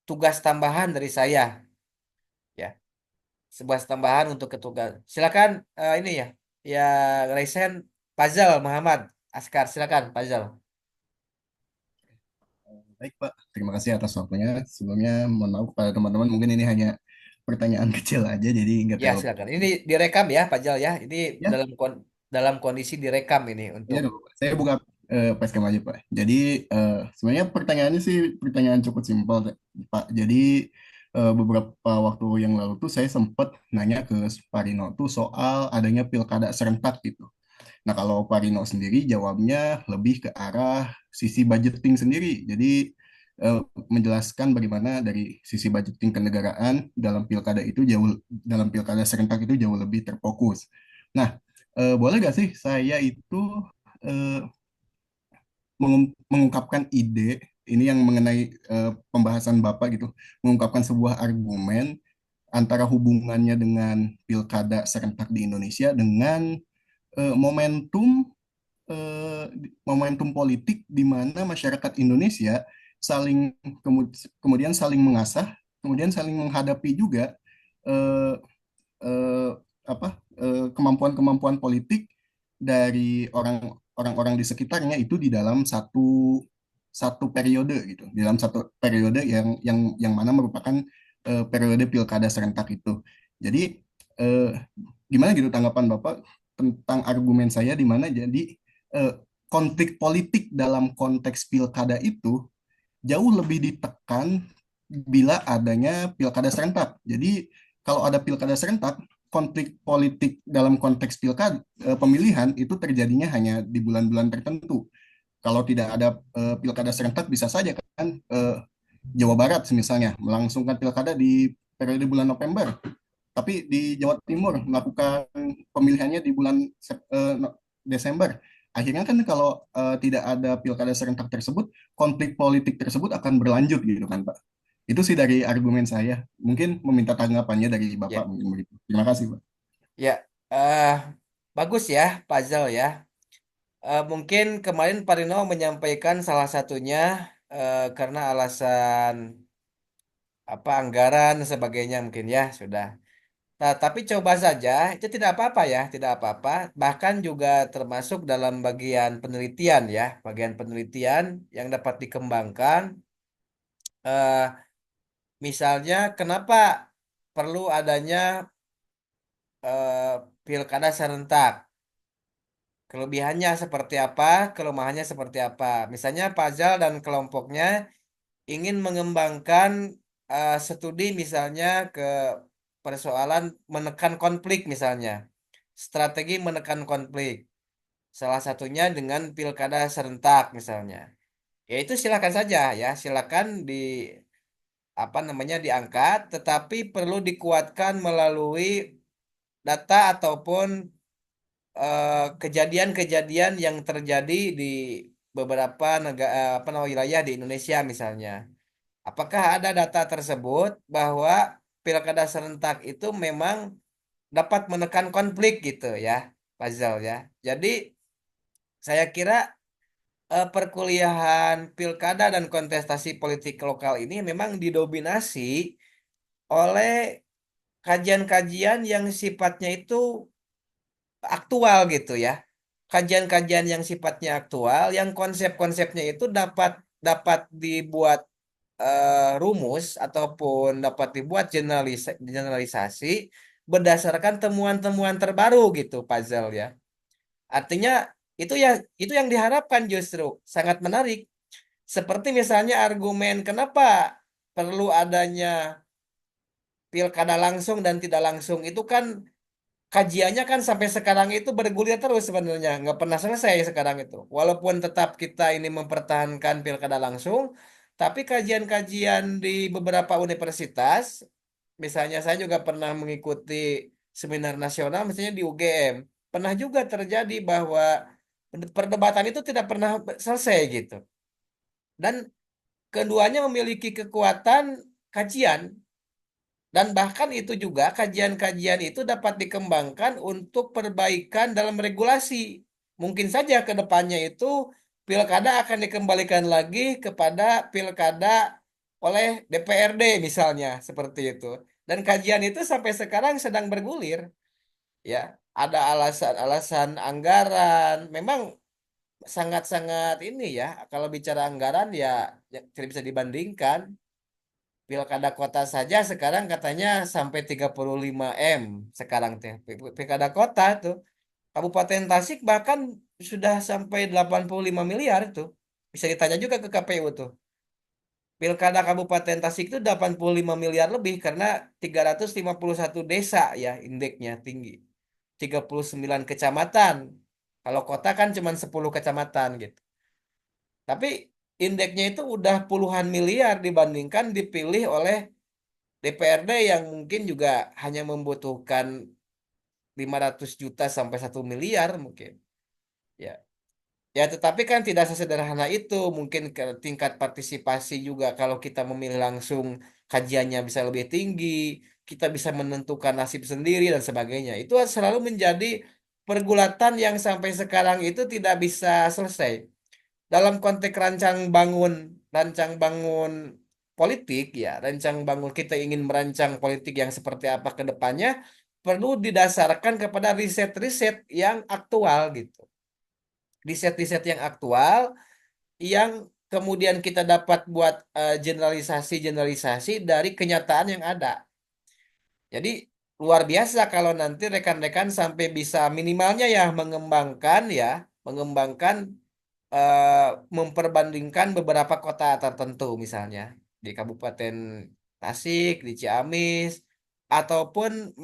tugas tambahan dari saya ya. Sebuah tambahan untuk ketugas. Silakan ini ya. Ya Resen Fazal Muhammad Askar silakan Fazal. Baik, Pak. Terima kasih atas waktunya. Sebelumnya, mohon maaf kepada teman-teman. Mungkin ini hanya pertanyaan kecil aja, jadi nggak Ya terlalu... silakan. Ini direkam ya Fazal ya. Ini Ya, dalam kondisi direkam ini ya, untuk saya buka facecam aja, Pak. Jadi, sebenarnya pertanyaannya sih pertanyaan cukup simpel, Pak. Jadi, beberapa waktu yang lalu tuh saya sempat nanya ke Pak Rino tuh soal adanya pilkada serentak gitu. Nah, kalau Pak Rino sendiri jawabnya lebih ke arah sisi budgeting sendiri. Jadi eh, menjelaskan bagaimana dari sisi budgeting kenegaraan dalam pilkada serentak itu jauh lebih terfokus. Nah, boleh gak sih saya itu eh, mengungkapkan ide ini yang mengenai pembahasan Bapak gitu, mengungkapkan sebuah argumen antara hubungannya dengan pilkada serentak di Indonesia dengan eh, momentum eh, momentum politik di mana masyarakat Indonesia saling kemudian saling mengasah, kemudian saling menghadapi juga eh, eh, kemampuan-kemampuan politik dari orang-orang di sekitarnya itu di dalam satu satu periode gitu, di dalam satu periode yang mana merupakan periode pilkada serentak itu. Jadi eh, gimana gitu tanggapan Bapak tentang argumen saya di mana jadi eh, konflik politik dalam konteks pilkada itu jauh lebih ditekan bila adanya pilkada serentak. Jadi kalau ada pilkada serentak, konflik politik dalam konteks pilkada pemilihan itu terjadinya hanya di bulan-bulan tertentu. Kalau tidak ada pilkada serentak bisa saja kan Jawa Barat misalnya melangsungkan pilkada di periode bulan November, tapi di Jawa Timur melakukan pemilihannya di bulan Desember. Akhirnya kan kalau tidak ada pilkada serentak tersebut, konflik politik tersebut akan berlanjut gitu kan Pak. Itu sih dari argumen saya. Mungkin meminta tanggapannya dari Bapak ya mungkin begitu. Terima kasih Pak. ya eh bagus ya Fazal ya. Mungkin kemarin Pak Rino menyampaikan salah satunya karena alasan apa anggaran dan sebagainya mungkin ya sudah. Nah, tapi coba saja itu tidak apa-apa ya, tidak apa-apa. Bahkan juga termasuk dalam bagian penelitian ya, bagian penelitian yang dapat dikembangkan. eh Misalnya kenapa perlu adanya eh, pilkada serentak? Kelebihannya seperti apa, kelemahannya seperti apa? Misalnya Pazal dan kelompoknya ingin mengembangkan studi misalnya ke persoalan menekan konflik misalnya. Strategi menekan konflik. Salah satunya dengan pilkada serentak misalnya. Ya itu silakan saja ya, silakan di apa namanya diangkat, tetapi perlu dikuatkan melalui data ataupun kejadian-kejadian yang terjadi di beberapa negara apa namanya wilayah di Indonesia misalnya. Apakah ada data tersebut bahwa pilkada serentak itu memang dapat menekan konflik gitu ya, Fazal ya. Jadi saya kira perkuliahan pilkada dan kontestasi politik lokal ini memang didominasi oleh kajian-kajian yang sifatnya itu aktual gitu ya. Kajian-kajian yang sifatnya aktual, yang konsep-konsepnya itu dapat dapat dibuat rumus ataupun dapat dibuat generalisasi berdasarkan temuan-temuan terbaru gitu, puzzle ya. Artinya itu ya itu yang diharapkan justru sangat menarik. Seperti misalnya argumen kenapa perlu adanya pilkada langsung dan tidak langsung itu kan kajiannya kan sampai sekarang itu bergulir terus sebenarnya nggak pernah selesai sekarang itu. Walaupun tetap kita ini mempertahankan pilkada langsung, Tapi kajian-kajian di beberapa universitas, misalnya saya juga pernah mengikuti seminar nasional, misalnya di UGM, pernah juga terjadi bahwa perdebatan itu tidak pernah selesai gitu. Dan keduanya memiliki kekuatan kajian. Dan bahkan itu juga kajian-kajian itu dapat dikembangkan untuk perbaikan dalam regulasi. Mungkin saja ke depannya itu pilkada akan dikembalikan lagi kepada pilkada oleh DPRD misalnya seperti itu. Dan kajian itu sampai sekarang sedang bergulir, ya. Ada alasan-alasan anggaran. Memang sangat-sangat ini ya. Kalau bicara anggaran ya tidak bisa dibandingkan. Pilkada kota saja sekarang katanya sampai 35 M sekarang teh. Pilkada kota tuh. Kabupaten Tasik bahkan sudah sampai 85 miliar tuh. Bisa ditanya juga ke KPU tuh. Pilkada Kabupaten Tasik itu 85 miliar lebih karena 351 desa ya indeksnya tinggi. 39 kecamatan. Kalau kota kan cuma 10 kecamatan gitu. Tapi indeksnya itu udah puluhan miliar dibandingkan dipilih oleh DPRD yang mungkin juga hanya membutuhkan 500 juta sampai 1 miliar mungkin. Ya. Ya, tetapi kan tidak sesederhana itu. Mungkin ke tingkat partisipasi juga kalau kita memilih langsung kajiannya bisa lebih tinggi, kita bisa menentukan nasib sendiri dan sebagainya. Itu selalu menjadi pergulatan yang sampai sekarang itu tidak bisa selesai. Dalam konteks rancang bangun politik ya, rancang bangun kita ingin merancang politik yang seperti apa ke depannya perlu didasarkan kepada riset-riset yang aktual gitu. Riset-riset yang aktual yang kemudian kita dapat buat generalisasi-generalisasi dari kenyataan yang ada. Jadi luar biasa kalau nanti rekan-rekan sampai bisa minimalnya ya mengembangkan eh, memperbandingkan beberapa kota tertentu misalnya di Kabupaten Tasik, di Ciamis, ataupun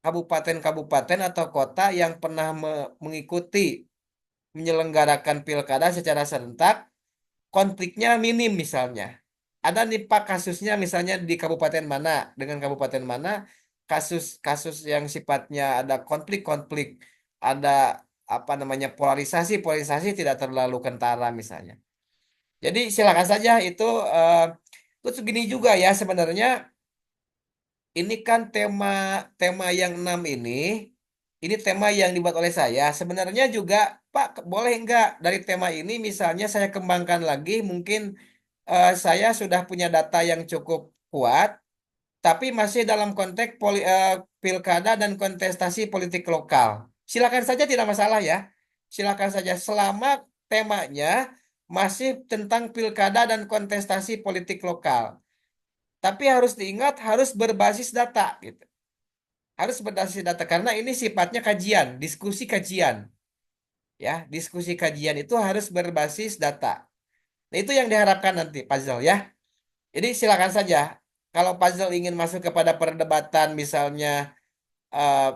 kabupaten-kabupaten atau kota yang pernah mengikuti menyelenggarakan pilkada secara serentak, konfliknya minim misalnya. Ada nih Pak kasusnya misalnya di kabupaten mana dengan kabupaten mana kasus-kasus yang sifatnya ada konflik-konflik, ada apa namanya polarisasi tidak terlalu kentara misalnya. Jadi silakan saja itu terus gini juga ya sebenarnya ini kan tema yang 6 ini tema yang dibuat oleh saya. Sebenarnya juga Pak boleh nggak dari tema ini misalnya saya kembangkan lagi mungkin saya sudah punya data yang cukup kuat, tapi masih dalam konteks pilkada dan kontestasi politik lokal. Silakan saja tidak masalah ya. Silakan saja selama temanya masih tentang pilkada dan kontestasi politik lokal. Tapi harus diingat harus berbasis data gitu. Harus berbasis data karena ini sifatnya kajian, diskusi kajian. Ya, diskusi kajian itu harus berbasis data. Nah, itu yang diharapkan nanti puzzle ya. Jadi silakan saja. Kalau puzzle ingin masuk kepada perdebatan misalnya eh,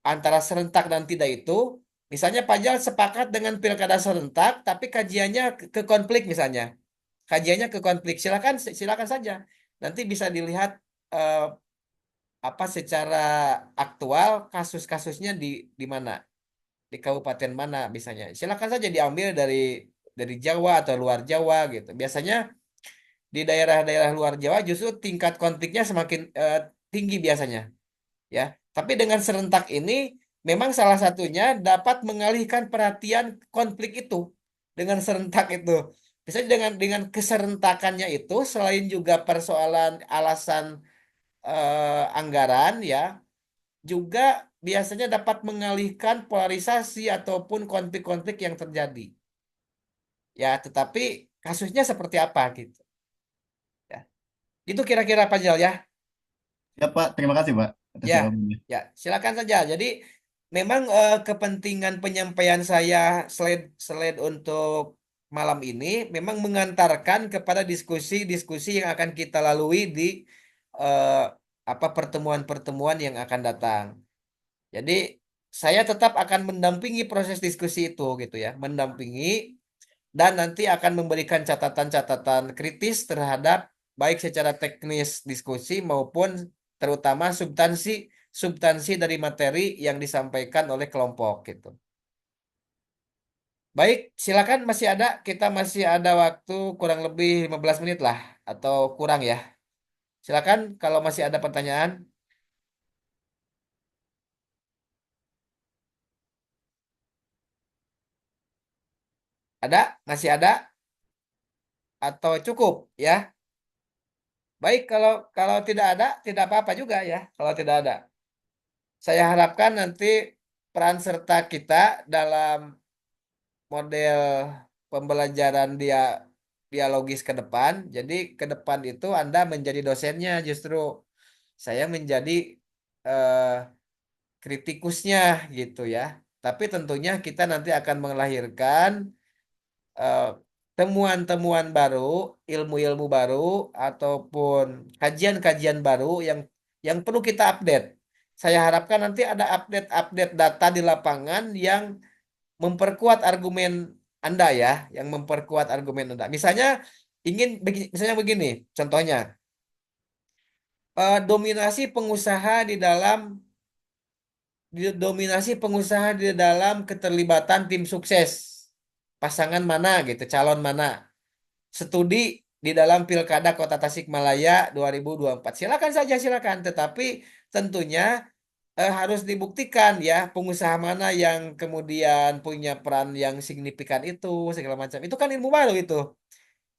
antara serentak dan tidak itu, misalnya puzzle sepakat dengan pilkada serentak, tapi kajiannya ke konflik misalnya. Kajiannya ke konflik. Silakan saja. Nanti bisa dilihat eh, apa secara aktual kasus-kasusnya di mana, di kabupaten mana misalnya. Silakan saja diambil dari Jawa atau luar Jawa gitu. Biasanya di daerah-daerah luar Jawa justru tingkat konfliknya semakin tinggi biasanya ya. Tapi dengan serentak ini memang salah satunya dapat mengalihkan perhatian konflik itu dengan serentak itu. Misalnya dengan keserentakannya itu selain juga persoalan alasan anggaran ya, juga biasanya dapat mengalihkan polarisasi ataupun konflik-konflik yang terjadi. Ya, tetapi kasusnya seperti apa gitu ya. Itu kira-kira Pak Jal ya. Ya Pak, terima kasih Pak atas Ya, jawabannya. ya, silakan saja. Jadi memang kepentingan penyampaian saya slide untuk malam ini memang mengantarkan kepada diskusi-diskusi yang akan kita lalui di eh, apa pertemuan-pertemuan yang akan datang. Jadi saya tetap akan mendampingi proses diskusi itu gitu ya, mendampingi dan nanti akan memberikan catatan-catatan kritis terhadap baik secara teknis diskusi maupun terutama substansi substansi dari materi yang disampaikan oleh kelompok gitu. Baik, silakan kita masih ada waktu kurang lebih 15 menit lah atau kurang ya. Silakan kalau masih ada pertanyaan. Ada? Masih ada atau cukup ya? Baik, kalau kalau tidak ada, tidak apa-apa juga ya. Kalau tidak ada, saya harapkan nanti peran serta kita dalam model pembelajaran dialogis ke depan. Jadi ke depan itu Anda menjadi dosennya, justru saya menjadi eh, kritikusnya gitu ya. Tapi tentunya kita nanti akan melahirkan eh, temuan-temuan baru, ilmu-ilmu baru, ataupun kajian-kajian baru yang perlu kita update. Saya harapkan nanti ada update-update data di lapangan yang memperkuat argumen Anda ya, yang memperkuat argumen Anda. Misalnya begini, contohnya dominasi pengusaha dominasi pengusaha di dalam keterlibatan tim sukses pasangan mana gitu, calon mana. Studi di dalam Pilkada Kota Tasikmalaya 2024. Silakan saja, silakan. Tetapi tentunya harus dibuktikan ya pengusaha mana yang kemudian punya peran yang signifikan itu segala macam. Itu kan ilmu baru itu.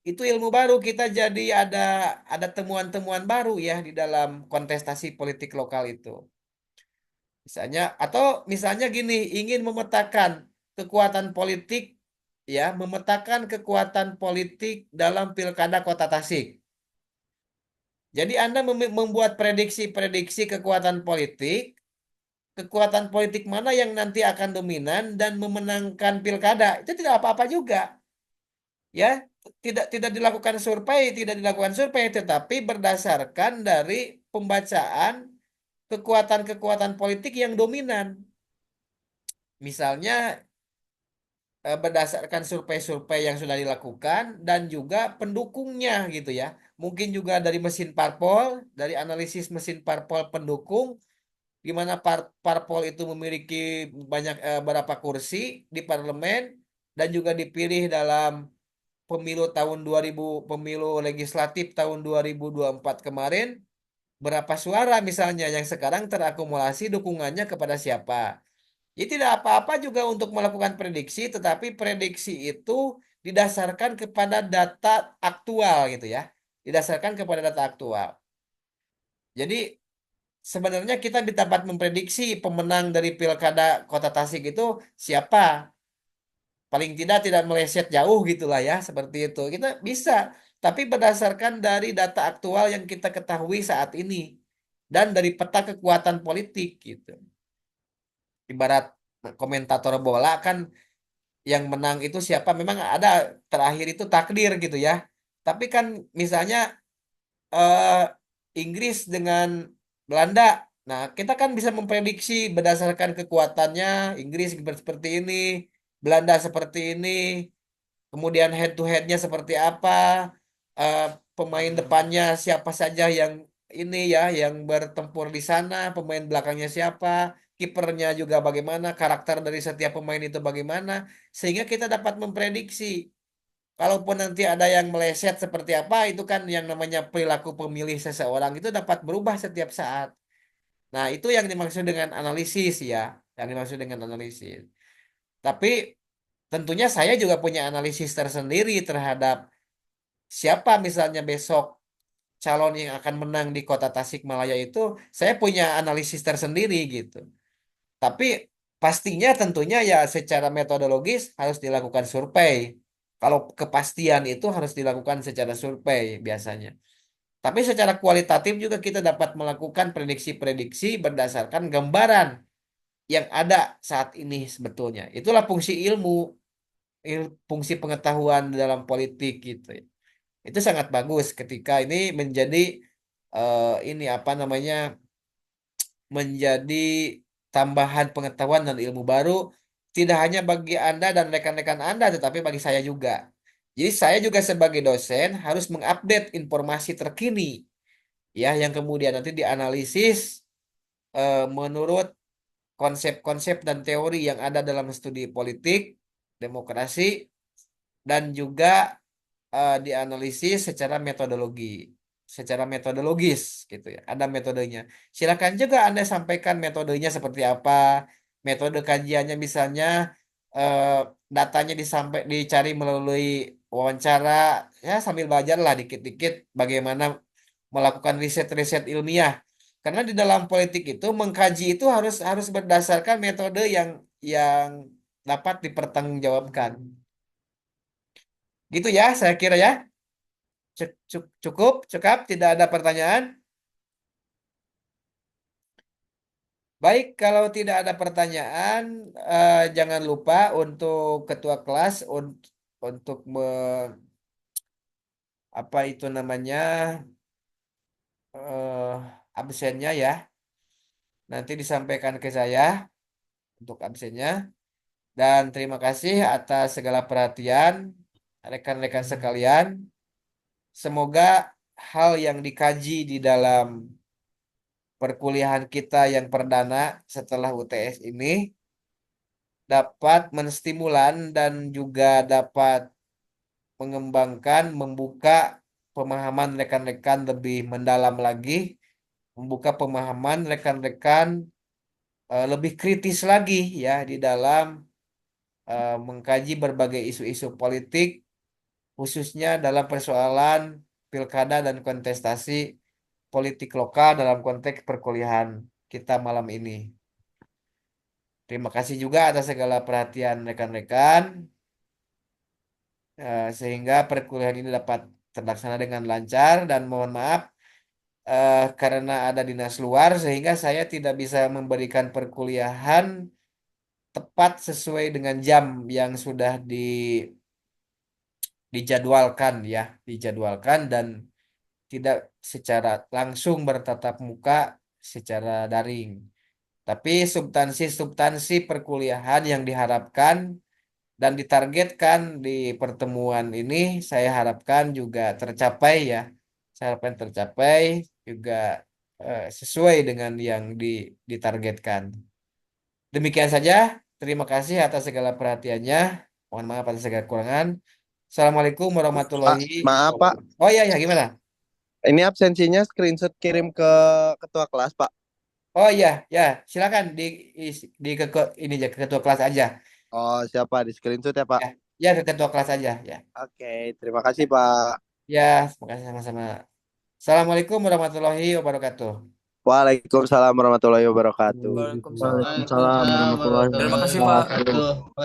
Itu ilmu baru kita jadi ada temuan-temuan baru ya di dalam kontestasi politik lokal itu. Misalnya gini, ingin kekuatan politik memetakan kekuatan politik dalam Pilkada Kota Tasik. Jadi Anda membuat prediksi-prediksi kekuatan politik mana yang nanti akan dominan dan memenangkan pilkada. Itu tidak apa-apa juga. Ya, tidak tidak dilakukan survei, tetapi berdasarkan dari pembacaan kekuatan-kekuatan politik yang dominan. Misalnya berdasarkan survei-survei yang sudah dilakukan dan juga pendukungnya gitu ya. Mungkin juga dari mesin parpol, dari analisis mesin parpol pendukung, di mana parpol itu memiliki berapa kursi di parlemen dan juga dipilih dalam pemilu legislatif tahun 2024 kemarin, berapa suara misalnya yang sekarang terakumulasi dukungannya kepada siapa. Jadi tidak apa-apa juga untuk melakukan prediksi, tetapi prediksi itu didasarkan kepada data aktual gitu ya. Didasarkan kepada data aktual. Jadi sebenarnya kita dapat memprediksi pemenang dari Pilkada Kota Tasik itu siapa. Paling tidak meleset jauh gitulah ya, seperti itu. Kita bisa, tapi berdasarkan dari data aktual yang kita ketahui saat ini dan dari peta kekuatan politik gitu. Ibarat komentator bola kan yang menang itu siapa, memang ada terakhir itu takdir gitu ya. Tapi kan misalnya eh, Inggris dengan Belanda. Nah, kita kan bisa memprediksi berdasarkan kekuatannya Inggris seperti ini, Belanda seperti ini, kemudian head to headnya seperti apa, eh, pemain depannya siapa saja yang ini ya, yang bertempur di sana, pemain belakangnya siapa, kipernya juga bagaimana, karakter dari setiap pemain itu bagaimana, sehingga kita dapat memprediksi. Kalaupun nanti ada yang meleset seperti apa, itu kan yang namanya perilaku pemilih seseorang itu dapat berubah setiap saat. Nah, itu yang dimaksud dengan analisis ya, yang dimaksud dengan analisis. Tapi tentunya saya juga punya analisis tersendiri terhadap siapa misalnya besok calon yang akan menang di Kota Tasikmalaya itu, saya punya analisis tersendiri gitu. Tapi pastinya tentunya ya secara metodologis harus dilakukan survei. Kalau kepastian itu harus dilakukan secara survei biasanya. Tapi secara kualitatif juga kita dapat melakukan prediksi-prediksi berdasarkan gambaran yang ada saat ini sebetulnya. Itulah fungsi ilmu, fungsi pengetahuan dalam politik gitu ya. Itu sangat bagus ketika ini menjadi ini apa namanya menjadi tambahan pengetahuan dan ilmu baru tidak hanya bagi Anda dan rekan-rekan Anda, tetapi bagi saya juga. Jadi saya juga sebagai dosen harus mengupdate informasi terkini, ya, yang kemudian nanti dianalisis menurut konsep-konsep dan teori yang ada dalam studi politik, demokrasi, dan juga dianalisis secara metodologis gitu ya. Ada metodenya. Silakan juga Anda sampaikan metodenya seperti apa, metode kajiannya misalnya eh, datanya dicari melalui wawancara, ya sambil belajar lah dikit-dikit bagaimana melakukan riset-riset ilmiah. Karena di dalam politik itu mengkaji itu harus harus berdasarkan metode yang dapat dipertanggungjawabkan. Gitu ya, saya kira ya. Cukup, tidak ada pertanyaan. Baik, kalau tidak ada pertanyaan, jangan lupa untuk ketua kelas untuk apa itu namanya eh, absennya ya. Nanti disampaikan ke saya untuk absennya. Dan terima kasih atas segala perhatian rekan-rekan sekalian. Semoga hal yang dikaji di dalam perkuliahan kita yang perdana setelah UTS ini dapat menstimulan dan juga dapat mengembangkan, membuka pemahaman rekan-rekan lebih mendalam lagi, membuka pemahaman rekan-rekan lebih kritis lagi ya di dalam mengkaji berbagai isu-isu politik, khususnya dalam persoalan pilkada dan kontestasi politik lokal dalam konteks perkuliahan kita malam ini. Terima kasih juga atas segala perhatian rekan-rekan, sehingga perkuliahan ini dapat terlaksana dengan lancar dan mohon maaf karena ada dinas luar sehingga saya tidak bisa memberikan perkuliahan tepat sesuai dengan jam yang sudah dijadwalkan dan tidak secara langsung bertatap muka secara daring. Tapi substansi-substansi perkuliahan yang diharapkan dan ditargetkan di pertemuan ini saya harapkan juga tercapai ya. Saya harapkan tercapai juga sesuai dengan yang ditargetkan. Demikian saja. Terima kasih atas segala perhatiannya. Mohon maaf atas segala kekurangan. Assalamualaikum Pak, warahmatullahi maaf Pak, wabarakatuh. Oh iya ya gimana? ini absensinya screenshot kirim ke ketua kelas Pak. Oh iya ya silakan di ini aja ke ketua kelas aja. Oh siapa di screenshot ya Pak? Ya, ya ke ketua kelas aja ya. Oke, terima kasih Pak. Ya, terima kasih sama-sama. Assalamualaikum warahmatullahi wabarakatuh. Waalaikumsalam warahmatullahi wabarakatuh. Waalaikumsalam. Waalaikumsalam warahmatullahi Terima kasih, Pak. wabarakatuh.